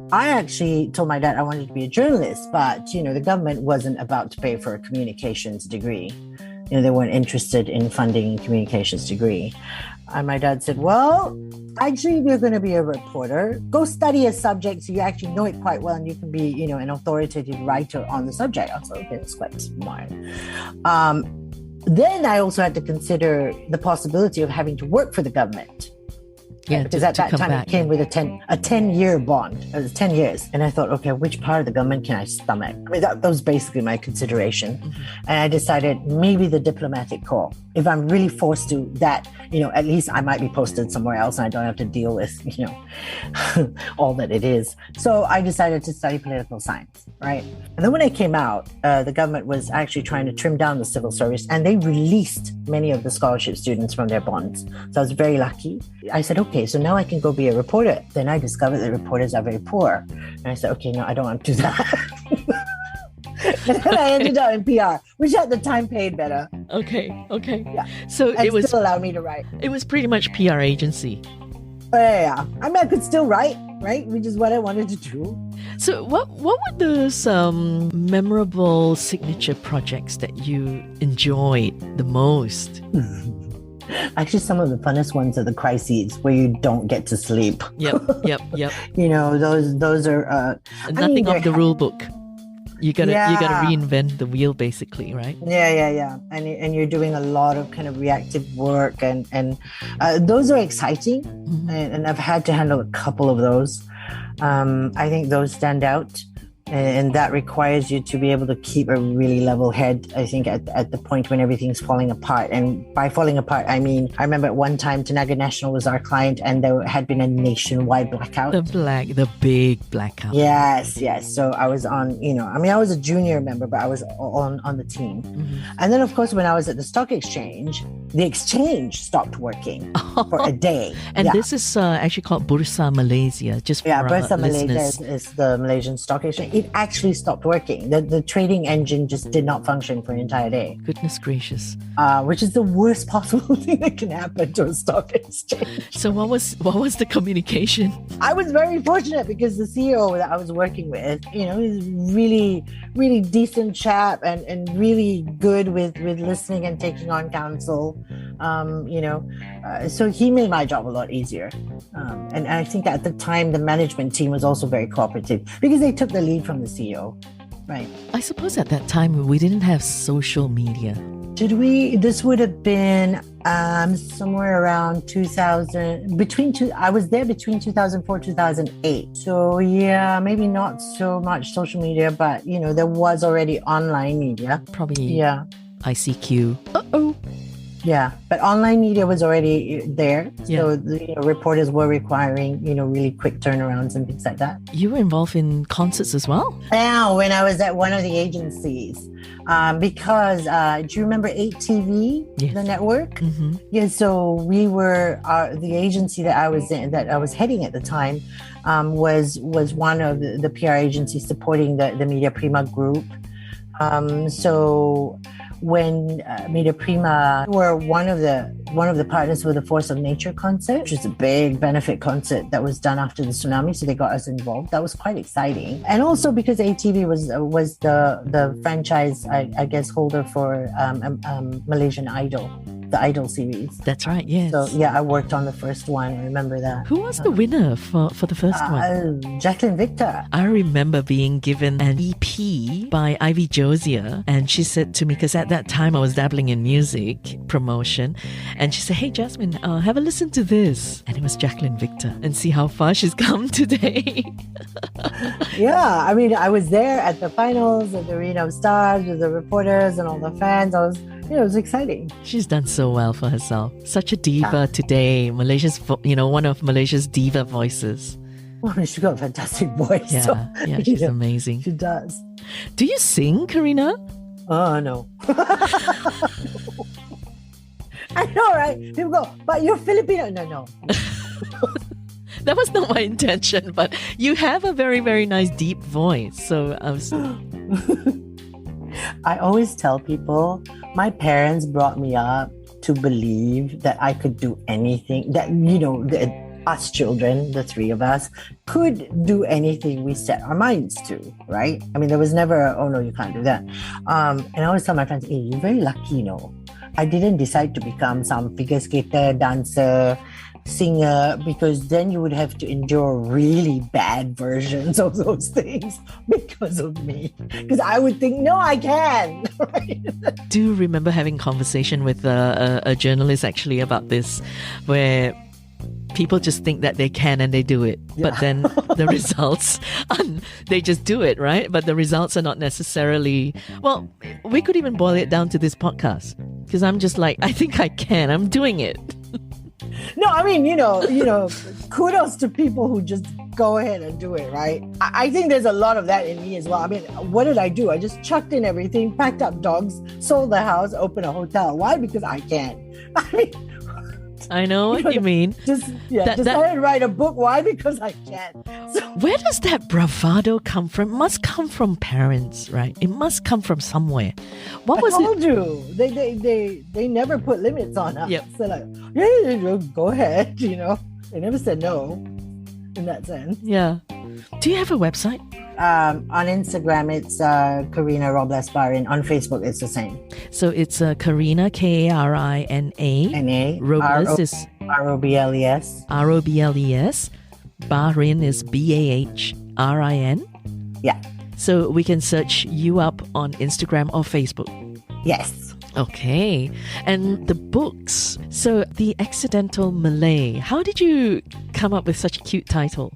I actually told my dad I wanted to be a journalist, but, you know, the government wasn't about to pay for a communications degree. You know, they weren't interested in funding a communications degree. And my dad said, "Well, actually, we're going to be a reporter. Go study a subject so you actually know it quite well and you can be, you know, an authoritative writer on the subject." I was like, okay, that's quite smart. Then I also had to consider the possibility of having to work for the government. Yeah, because at that time it came with a 10-year bond. It was 10 years. And I thought, okay, which part of the government can I stomach? I mean, that was basically my consideration. And I decided maybe the diplomatic corps. If I'm really forced to that, you know, at least I might be posted somewhere else and I don't have to deal with, you know, all that it is. So I decided to study political science, right? And then when I came out, the government was actually trying to trim down the civil service, and they released many of the scholarship students from their bonds. So I was very lucky. I said, okay, so now I can go be a reporter. Then I discovered that reporters are very poor. And I said, okay, no, I don't want to do that. And then I ended up in PR, which at the time paid better. Okay. Yeah. So it was still allowed me to write. It was pretty much PR agency. Yeah. I mean, I could still write, right? Which is what I wanted to do. So what were those memorable signature projects that you enjoyed the most? Actually, some of the funnest ones are the crises where you don't get to sleep. Yep. You know, those are nothing of the rule book. You gotta reinvent the wheel, basically, right? Yeah. And you're doing a lot of kind of reactive work, and those are exciting. And I've had to handle a couple of those. I think those stand out. And that requires you to be able to keep a really level head, I think, at the point when everything's falling apart. And by falling apart, I mean, I remember at one time, Tenaga National was our client, and there had been a nationwide blackout. The big blackout. Yes. So I was on, you know, I mean, I was a junior member, but I was on the team. And then, of course, when I was at the stock exchange, the exchange stopped working for a day. And this is actually called Bursa Malaysia, just for Bursa listeners. Malaysia is the Malaysian stock exchange. It actually stopped working. The trading engine just did not function for an entire day. Goodness gracious. Which is the worst possible thing that can happen to a stock exchange. So what was the communication? I was very fortunate because the CEO that I was working with, you know, he's really, really decent chap and really good with listening and taking on counsel. You know, so he made my job a lot easier. And I think at the time, the management team was also very cooperative because they took the lead from the CEO, right? I suppose at that time, we didn't have social media. Did we? This would have been somewhere around 2000, I was there between 2004, 2008. So yeah, maybe not so much social media, but, you know, there was already online media. Probably yeah. ICQ. Yeah, but online media was already there. Yeah. So the reporters were requiring, really quick turnarounds and things like that. You were involved in concerts as well? Yeah, when I was at one of the agencies. Because do you remember AFT-TV, Yes. the network? Mm-hmm. Yeah, so we were the agency that I was heading at the time was one of the PR agencies supporting the Media Prima group. So when Media Prima were one of the partners for the Force of Nature concert, which is a big benefit concert that was done after the tsunami, so they got us involved. That was quite exciting, and also because ATV was the franchise, I guess, holder for Malaysian Idol, the Idol series. That's right. Yes. So yeah, I worked on the first one. I remember that. Who was the winner for the first one? Jacqueline Victor. I remember being given an EP by Ivy Josiah, and she said to me, because at that time I was dabbling in music promotion, and she said, "Hey Jasmine, have a listen to this," and it was Jacqueline Victor, and see how far she's come today. Yeah, I mean, I was there at the finals at the Arena of Stars with the reporters and all the fans. It was exciting. She's done so well for herself. Such a diva today. Malaysia's, one of Malaysia's diva voices. Well, she's got a fantastic voice. Yeah, so, she's amazing. She does. Do you sing, Karina? Oh, no. I know, right? People go, but you're Filipino. No. That was not my intention, but you have a very, very nice deep voice. So I was... I always tell people, my parents brought me up to believe that I could do anything, that, us children, the three of us, could do anything we set our minds to, right? I mean, there was never, oh no, you can't do that. And I always tell my friends, hey, you're very lucky, I didn't decide to become some figure skater, dancer, singer, because then you would have to endure really bad versions of those things because of me. Because I would think, no, I can. Right? Do remember having conversation with a journalist actually about this, where people just think that they can and they do it. Yeah. But then the results, they just do it, right? But the results are not necessarily, well, we could even boil it down to this podcast. Because I'm just like, I think I can. I'm doing it. No, I mean, kudos to people who just go ahead and do it, right? I think there's a lot of that in me as well. I mean, what did I do? I just chucked in everything, packed up dogs, sold the house, opened a hotel. Why? Because I can. I mean, I know what you mean. Decided to write a book. Why? Because I can. So, where does that bravado come from? It must come from parents, right? It must come from somewhere. What was it? I told you. They never put limits on us. Yep. So like, yeah, go ahead, They never said no in that sense. Yeah. Do you have a website? On Instagram, it's Karina Robles Bahrin. On Facebook, it's the same. So it's Karina, Karina. N-A. Robles is R-O-B-L-E-S. R-O-B-L-E-S. Bahrin is B-A-H-R-I-N. Yeah. So we can search you up on Instagram or Facebook. Yes. Okay. And the books. So The Accidental Malay. How did you come up with such a cute title?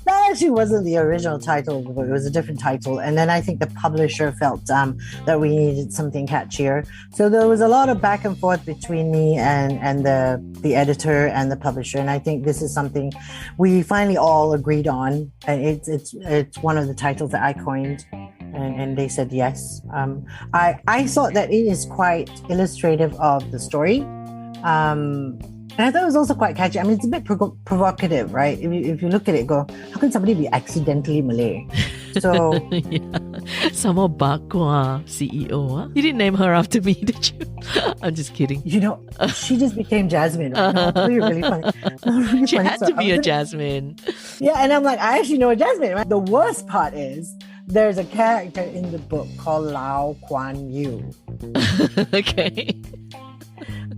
That actually wasn't the original title of the book. It was a different title. And then I think the publisher felt that we needed something catchier. So there was a lot of back and forth between me and the editor and the publisher. And I think this is something we finally all agreed on. And it's one of the titles that I coined. And they said yes. I thought that it is quite illustrative of the story. And I thought it was also quite catchy. I mean, it's a bit provocative, right? If you look at it, go, how can somebody be accidentally Malay? So, yeah. Some more Bakwa CEO. Huh? You didn't name her after me, did you? I'm just kidding. She just became Jasmine. No, really funny. Really she funny. had to be a Jasmine. Yeah, and I'm like, I actually know a Jasmine. Right? The worst part is there's a character in the book called Lau Kuan Yew. Okay.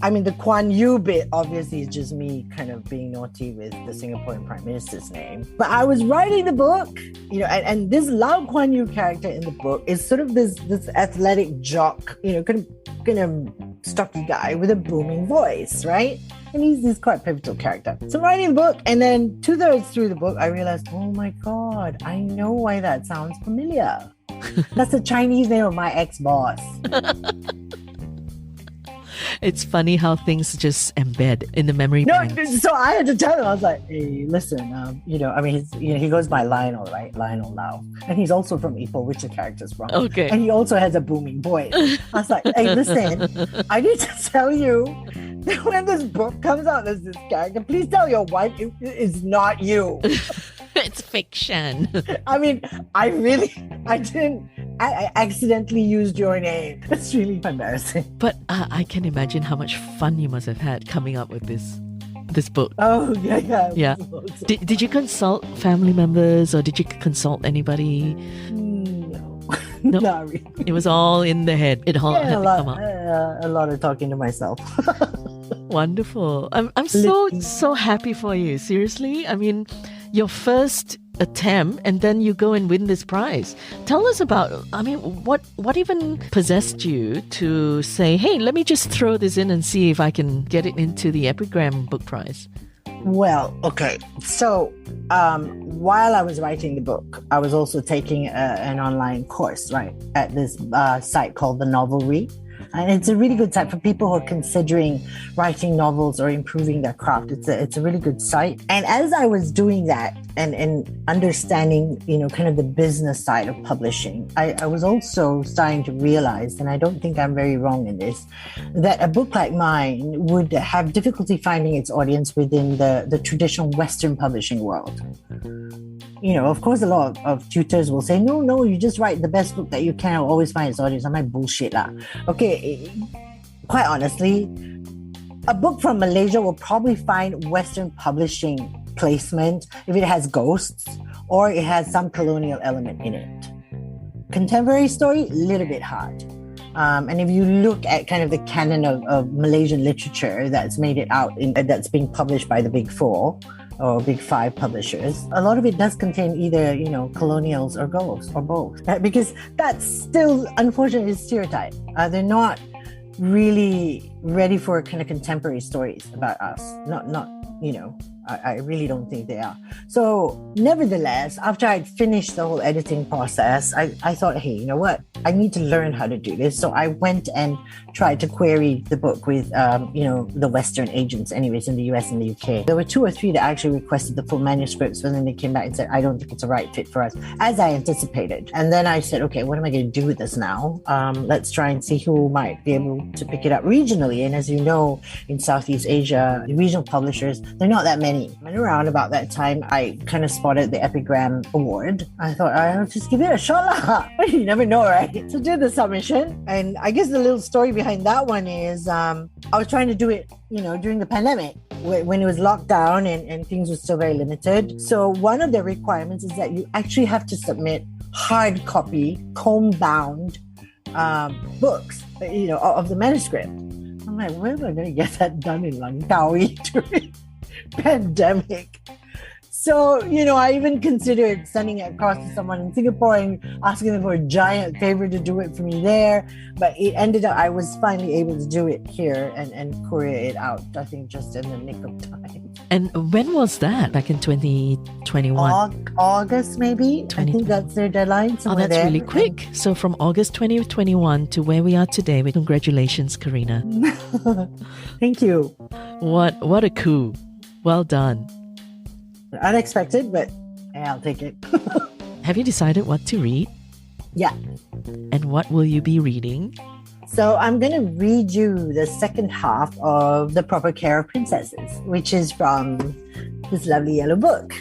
I mean, the Kuan Yew bit obviously is just me kind of being naughty with the Singaporean Prime Minister's name. But I was writing the book, and this Lau Kuan Yew character in the book is sort of this athletic jock, kind of stocky guy with a booming voice, right? And he's this quite pivotal character. So I'm writing the book, and then 2/3 through the book, I realized, oh my God, I know why that sounds familiar. That's the Chinese name of my ex-boss. It's funny how things just embed in the memory banks. So I had to tell him, I was like, hey, listen, he goes by Lionel, right? Lionel Lau. And he's also from Ipoh, which the character's from. Okay. And he also has a booming voice. I was like, hey, listen, I need to tell you that when this book comes out as this character, please tell your wife it is not you. It's fiction. I mean, I accidentally used your name. It's really embarrassing. But I can imagine how much fun you must have had coming up with this book. Oh, yeah. Yeah. Did you consult family members or did you consult anybody? No, not really. It was all in the head. It all had to come out. A lot of talking to myself. Wonderful. I'm so happy for you. Seriously. I mean, your first attempt and then you go and win this prize. Tell us about, what even possessed you to say, hey, let me just throw this in and see if I can get it into the Epigram book prize? Well, okay. So while I was writing the book, I was also taking an online course, right, at this site called The Novelry. And it's a really good site for people who are considering writing novels or improving their craft. It's a really good site. And as I was doing that and understanding, kind of the business side of publishing, I was also starting to realize, and I don't think I'm very wrong in this, that a book like mine would have difficulty finding its audience within the traditional Western publishing world. Of course, a lot of tutors will say, no, you just write the best book that you can. I'll always find its audience. I'm like, bullshit lah. Okay, quite honestly, a book from Malaysia will probably find Western publishing placement if it has ghosts or it has some colonial element in it. Contemporary story, a little bit hard. And if you look at kind of the canon of Malaysian literature that's made it out, that's being published by the Big Four, or Big Five publishers, a lot of it does contain either, colonials or ghosts or both. Because that's still, unfortunately, a stereotype. They're not really ready for kind of contemporary stories about us. Not I really don't think they are. So nevertheless, after I'd finished the whole editing process, I thought, hey, you know what? I need to learn how to do this. So I went and tried to query the book with, the Western agents anyways in the US and the UK. There were 2 or 3 that actually requested the full manuscripts, but then they came back and said, I don't think it's a right fit for us, as I anticipated. And then I said, okay, what am I going to do with this now? Let's try and see who might be able to pick it up regionally. And as you know, in Southeast Asia, the regional publishers, they're not that many. And around about that time, I kind of spotted the Epigram Award. I thought, I'll just give it a shot lah. You never know, right? So did the submission. And I guess the little story behind that one is I was trying to do it, during the pandemic when it was locked down and things were still very limited. So one of the requirements is that you actually have to submit hard copy, comb-bound books, of the manuscript. I'm like, where am I going to get that done in Langkawi during pandemic? So, I even considered sending it across to someone in Singapore and asking them for a giant favor to do it for me there. But it ended up, I was finally able to do it here and courier it out, I think, just in the nick of time. And when was that? Back in 2021? August, maybe. I think that's their deadline. Oh, that's really quick. So from August 2021 to where we are today, congratulations, Karina. Thank you. What a coup. Well done. Unexpected, but I'll take it. Have you decided what to read? Yeah. And what will you be reading? So I'm going to read you the second half of The Proper Care of Princesses, which is from this lovely yellow book.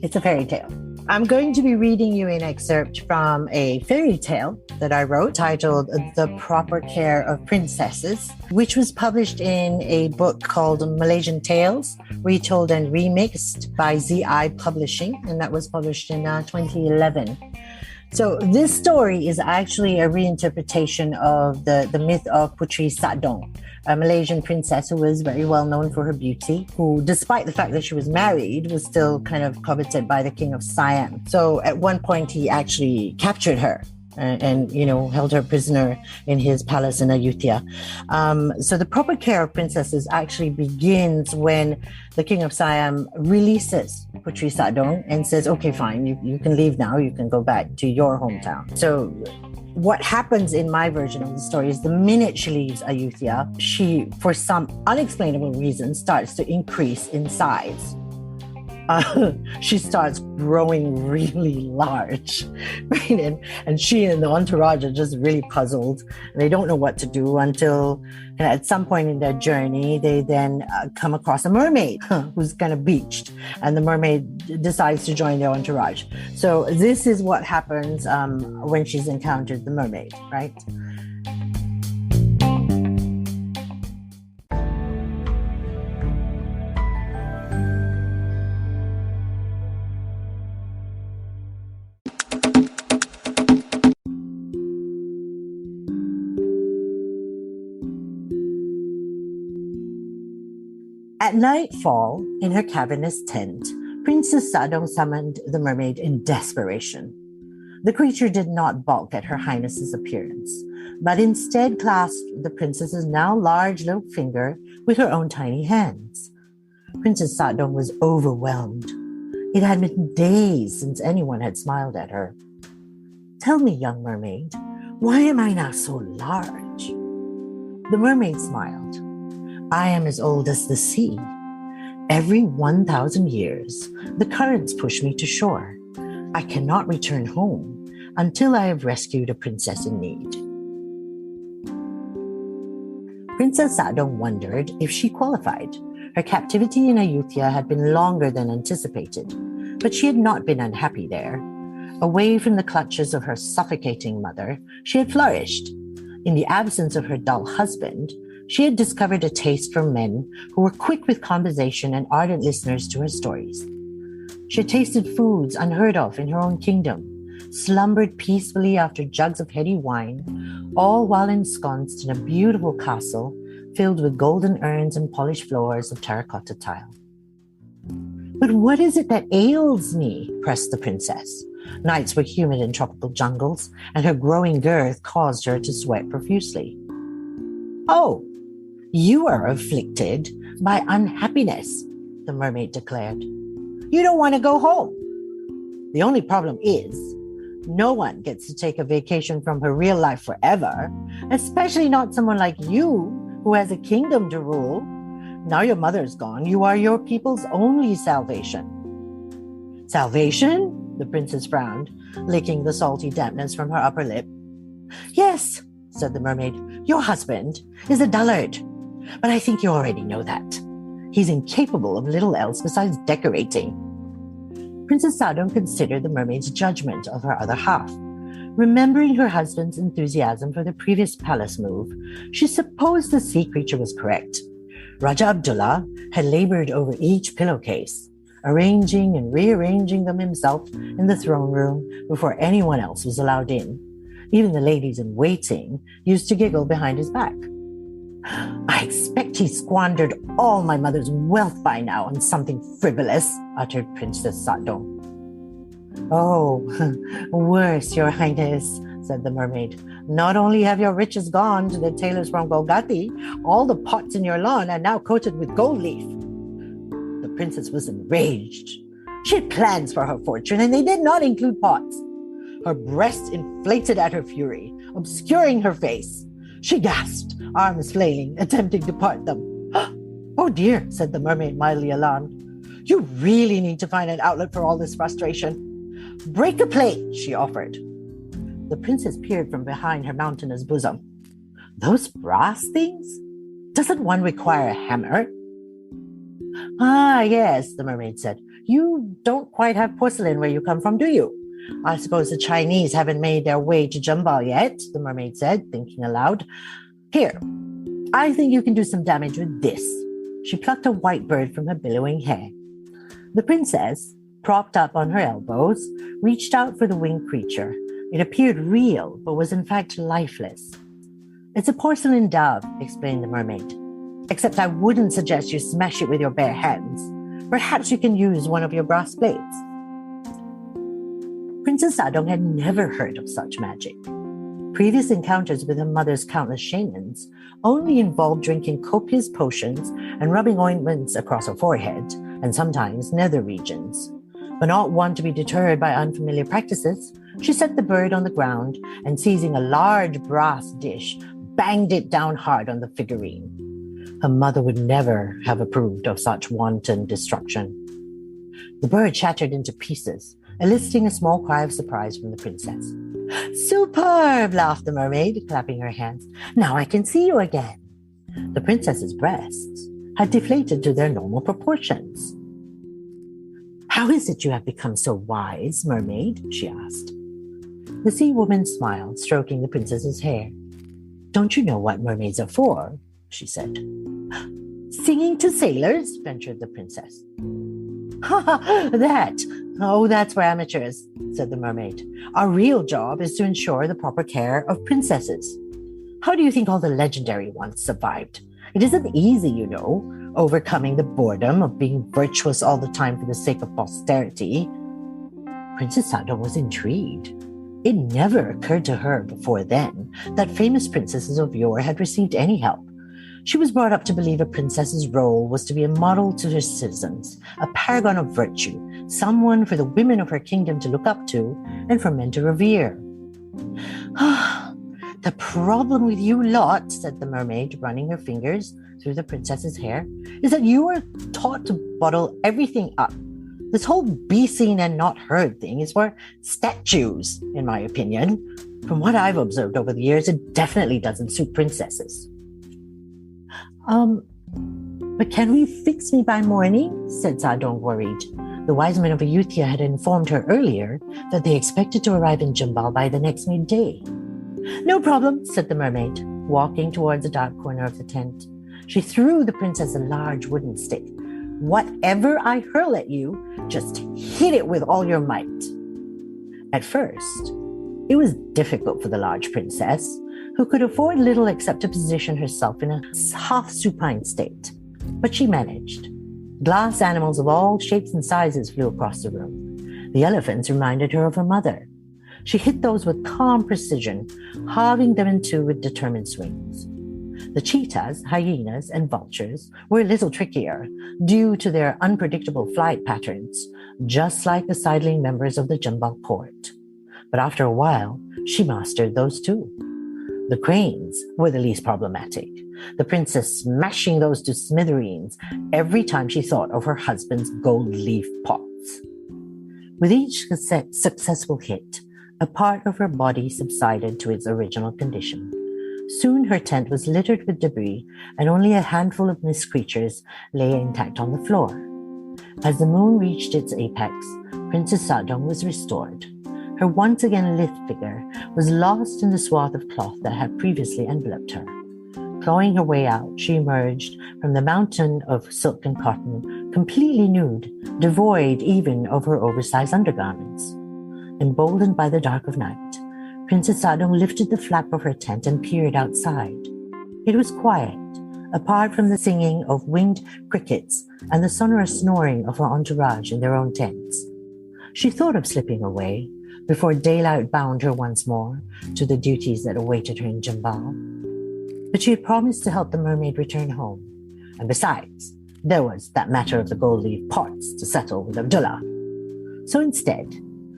It's a fairy tale. I'm going to be reading you an excerpt from a fairy tale that I wrote titled The Proper Care of Princesses, which was published in a book called Malaysian Tales, Retold and Remixed by ZI Publishing, and that was published in 2011. So this story is actually a reinterpretation of the myth of Puteri Satdong, a Malaysian princess who was very well known for her beauty, who, despite the fact that she was married, was still kind of coveted by the king of Siam. So at one point, he actually captured her and held her prisoner in his palace in Ayutthaya. So the proper care of princesses actually begins when the king of Siam releases Puteri Satdong and says, okay, fine, you can leave now. You can go back to your hometown. So what happens in my version of the story is the minute she leaves Ayutthaya, she, for some unexplainable reason, starts to increase in size. She starts growing really large, right? And she and the entourage are just really puzzled. And they don't know what to do until at some point in their journey, they then come across a mermaid who's kind of beached. And the mermaid decides to join their entourage. So this is what happens when she's encountered the mermaid, right? At nightfall, in her cavernous tent, Princess Sadong summoned the mermaid in desperation. The creature did not balk at her highness's appearance, but instead clasped the princess's now large little finger with her own tiny hands. Princess Sadong was overwhelmed. It had been days since anyone had smiled at her. "Tell me, young mermaid, why am I now so large?" The mermaid smiled. "I am as old as the sea. Every 1,000 years, the currents push me to shore. I cannot return home until I have rescued a princess in need." Princess Sadong wondered if she qualified. Her captivity in Ayutthaya had been longer than anticipated, but she had not been unhappy there. Away from the clutches of her suffocating mother, she had flourished. In the absence of her dull husband, she had discovered a taste for men who were quick with conversation and ardent listeners to her stories. She had tasted foods unheard of in her own kingdom, slumbered peacefully after jugs of heady wine, all while ensconced in a beautiful castle filled with golden urns and polished floors of terracotta tile. "But what is it that ails me?" pressed the princess. Nights were humid in tropical jungles, and her growing girth caused her to sweat profusely. "Oh, you are afflicted by unhappiness," the mermaid declared. "You don't want to go home. The only problem is, no one gets to take a vacation from her real life forever, especially not someone like you who has a kingdom to rule. Now your mother's gone, you are your people's only salvation." "Salvation?" the princess frowned, licking the salty dampness from her upper lip. "Yes," said the mermaid, "your husband is a dullard. But I think you already know that. He's incapable of little else besides decorating." Princess Sadong considered the mermaid's judgment of her other half. Remembering her husband's enthusiasm for the previous palace move, she supposed the sea creature was correct. Raja Abdullah had labored over each pillowcase, arranging and rearranging them himself in the throne room before anyone else was allowed in. Even the ladies in waiting used to giggle behind his back. "I expect he squandered all my mother's wealth by now on something frivolous," uttered Princess Sadong. "Oh, worse, your highness," said the mermaid. "Not only have your riches gone to the tailors from Golgati, all the pots in your lawn are now coated with gold leaf." The princess was enraged. She had plans for her fortune, and they did not include pots. Her breasts inflated at her fury, obscuring her face. She gasped, arms flailing, attempting to part them. "Oh dear," said the mermaid, mildly alarmed. "You really need to find an outlet for all this frustration." "Break a plate," she offered. The princess peered from behind her mountainous bosom. "Those brass things? Doesn't one require a hammer?" "Ah, yes," the mermaid said. "You don't quite have porcelain where you come from, do you?" "I suppose the Chinese haven't made their way to Jambal yet," the mermaid said, thinking aloud. "Here, I think you can do some damage with this." She plucked a white bird from her billowing hair. The princess, propped up on her elbows, reached out for the winged creature. It appeared real, but was in fact lifeless. "It's a porcelain dove," explained the mermaid. "Except I wouldn't suggest you smash it with your bare hands. Perhaps you can use one of your brass plates." Princess Sadong had never heard of such magic. Previous encounters with her mother's countless shamans only involved drinking copious potions and rubbing ointments across her forehead, and sometimes nether regions. But not one to be deterred by unfamiliar practices, She set the bird on the ground and, seizing a large brass dish, banged it down hard on the figurine. Her mother would never have approved of such wanton destruction. The bird shattered into pieces, eliciting a small cry of surprise from the princess. "Superb!" laughed the mermaid, clapping her hands. "Now I can see you again." The princess's breasts had deflated to their normal proportions. "How is it you have become so wise, mermaid?" she asked. The sea woman smiled, stroking the princess's hair. "Don't you know what mermaids are for?" she said. "Singing to sailors?" ventured the princess. "Ha ha, that! Oh, that's for amateurs," said the mermaid. "Our real job is to ensure the proper care of princesses. How do you think all the legendary ones survived? It isn't easy, you know, overcoming the boredom of being virtuous all the time for the sake of posterity." Princess Sadong was intrigued. It never occurred to her before then that famous princesses of yore had received any help. She was brought up to believe a princess's role was to be a model to her citizens, a paragon of virtue, someone for the women of her kingdom to look up to and for men to revere. "The problem with you lot," said the mermaid, running her fingers through the princess's hair, "is that you are taught to bottle everything up. This whole be seen and not heard thing is for statues, in my opinion. From what I've observed over the years, it definitely doesn't suit princesses." But can we fix me by morning?" said Sadong, worried. The wise men of Ayutthaya had informed her earlier that they expected to arrive in Jambal by the next midday. "No problem," said the mermaid, walking towards the dark corner of the tent. She threw the princess a large wooden stick. "Whatever I hurl at you, just hit it with all your might." At first, it was difficult for the large princess, who could afford little except to position herself in a half-supine state. But she managed. Glass animals of all shapes and sizes flew across the room. The elephants reminded her of her mother. She hit those with calm precision, halving them in two with determined swings. The cheetahs, hyenas, and vultures were a little trickier due to their unpredictable flight patterns, just like the sidling members of the Jambal court. But after a while, she mastered those too. The cranes were the least problematic, the princess smashing those to smithereens every time she thought of her husband's gold leaf pots. With each successful hit, a part of her body subsided to its original condition. Soon her tent was littered with debris, and only a handful of mist creatures lay intact on the floor. As the moon reached its apex, Princess Sadong was restored. Her once again lithe figure was lost in the swath of cloth that had previously enveloped her. Clawing her way out, she emerged from the mountain of silk and cotton, completely nude, devoid even of her oversized undergarments. Emboldened by the dark of night, Princess Sadong lifted the flap of her tent and peered outside. It was quiet, apart from the singing of winged crickets and the sonorous snoring of her entourage in their own tents. She thought of slipping away before daylight bound her once more to the duties that awaited her in Jambal. But she had promised to help the mermaid return home. And besides, there was that matter of the gold leaf pots to settle with Abdullah. So instead,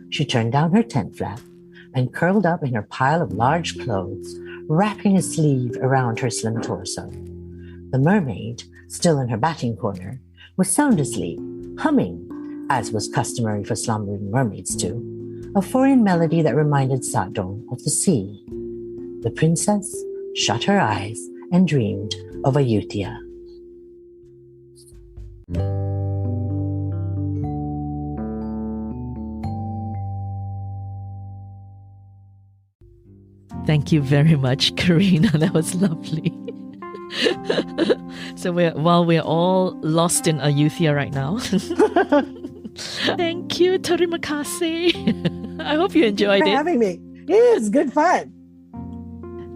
she turned down her tent flap and curled up in her pile of large clothes, wrapping a sleeve around her slim torso. The mermaid, still in her batting corner, was sound asleep, humming, as was customary for slumbering mermaids too, a foreign melody that reminded Sadong of the sea. The princess shut her eyes and dreamed of Ayutthaya. Thank you very much, Karina. That was lovely. So while we're all lost in Ayutthaya right now. Thank you, terima kasih. I hope you enjoyed Thanks for having me. Yeah, it's good fun.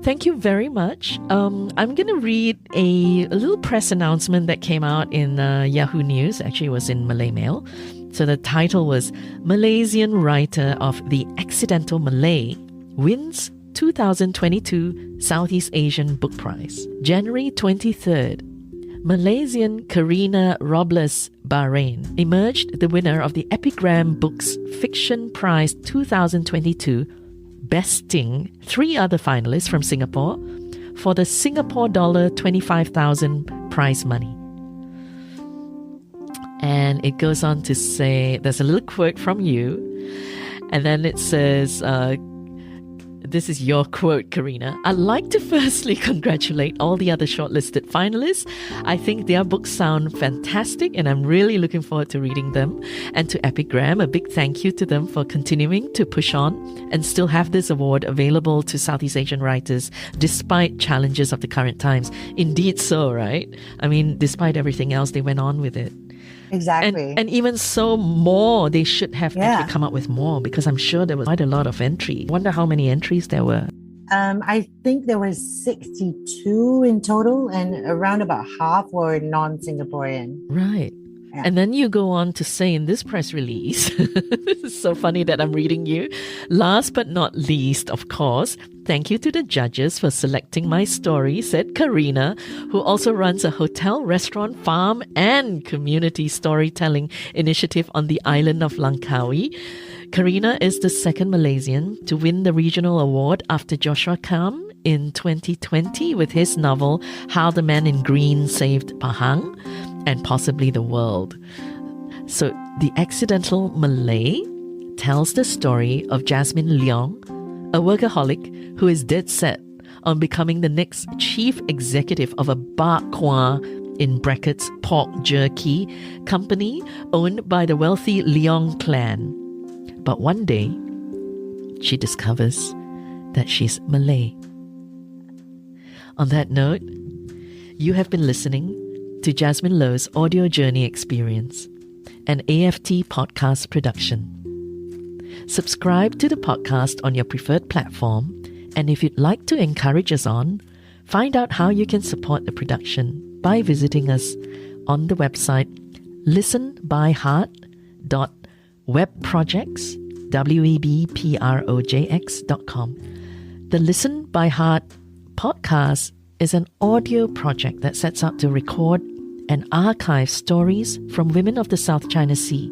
Thank you very much. I'm going to read a little press announcement that came out in Yahoo News. Actually, it was in Malay Mail. So the title was Malaysian Writer of the Accidental Malay Wins 2022 Southeast Asian Book Prize, January 23rd. Malaysian Karina Robles Bahrin emerged the winner of the Epigram Books Fiction Prize 2022, besting 3 other finalists from Singapore for the Singapore dollar 25,000 prize money. And it goes on to say, there's a little quote from you, and then it says, this is your quote, Karina. I'd like to firstly congratulate all the other shortlisted finalists. I think their books sound fantastic and I'm really looking forward to reading them. And to Epigram, a big thank you to them for continuing to push on and still have this award available to Southeast Asian writers despite challenges of the current times. Indeed so, right? I mean, despite everything else, they went on with it. Exactly. And even so more, they should have actually come up with more, because I'm sure there was quite a lot of entry. Wonder how many entries there were. I think there was 62 in total, and around about half were non-Singaporean. Right. Yeah. And then you go on to say in this press release, it's so funny that I'm reading you. Last but not least, of course, thank you to the judges for selecting my story, said Karina, who also runs a hotel, restaurant, farm, and community storytelling initiative on the island of Langkawi. Karina is the second Malaysian to win the regional award after Joshua Kam in 2020 with his novel How the Man in Green Saved Pahang and possibly the world. So The Accidental Malay tells the story of Jasmine Low, a workaholic who is dead set on becoming the next chief executive of a bakwa, in brackets, pork jerky, company owned by the wealthy Leong clan. But one day, she discovers that she's Malay. On that note, you have been listening to Jasmine Low's audio journey experience, an AFT podcast production. Subscribe to the podcast on your preferred platform, and if you'd like to encourage us on, find out how you can support the production by visiting us on the website listenbyheart.webprojects.com. The Listen by Heart podcast is an audio project that sets out to record and archive stories from women of the South China Sea,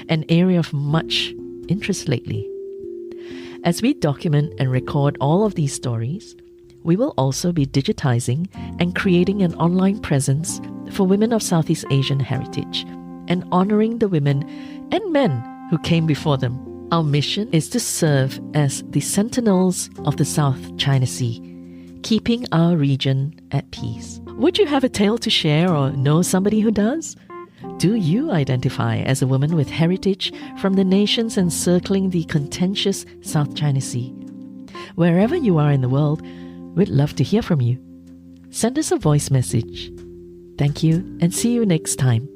an area of much interest lately. As we document and record all of these stories, we will also be digitizing and creating an online presence for women of Southeast Asian heritage and honoring the women and men who came before them. Our mission is to serve as the Sentinels of the South China Sea, keeping our region at peace. Would you have a tale to share or know somebody who does? Do you identify as a woman with heritage from the nations encircling the contentious South China Sea? Wherever you are in the world, we'd love to hear from you. Send us a voice message. Thank you and see you next time.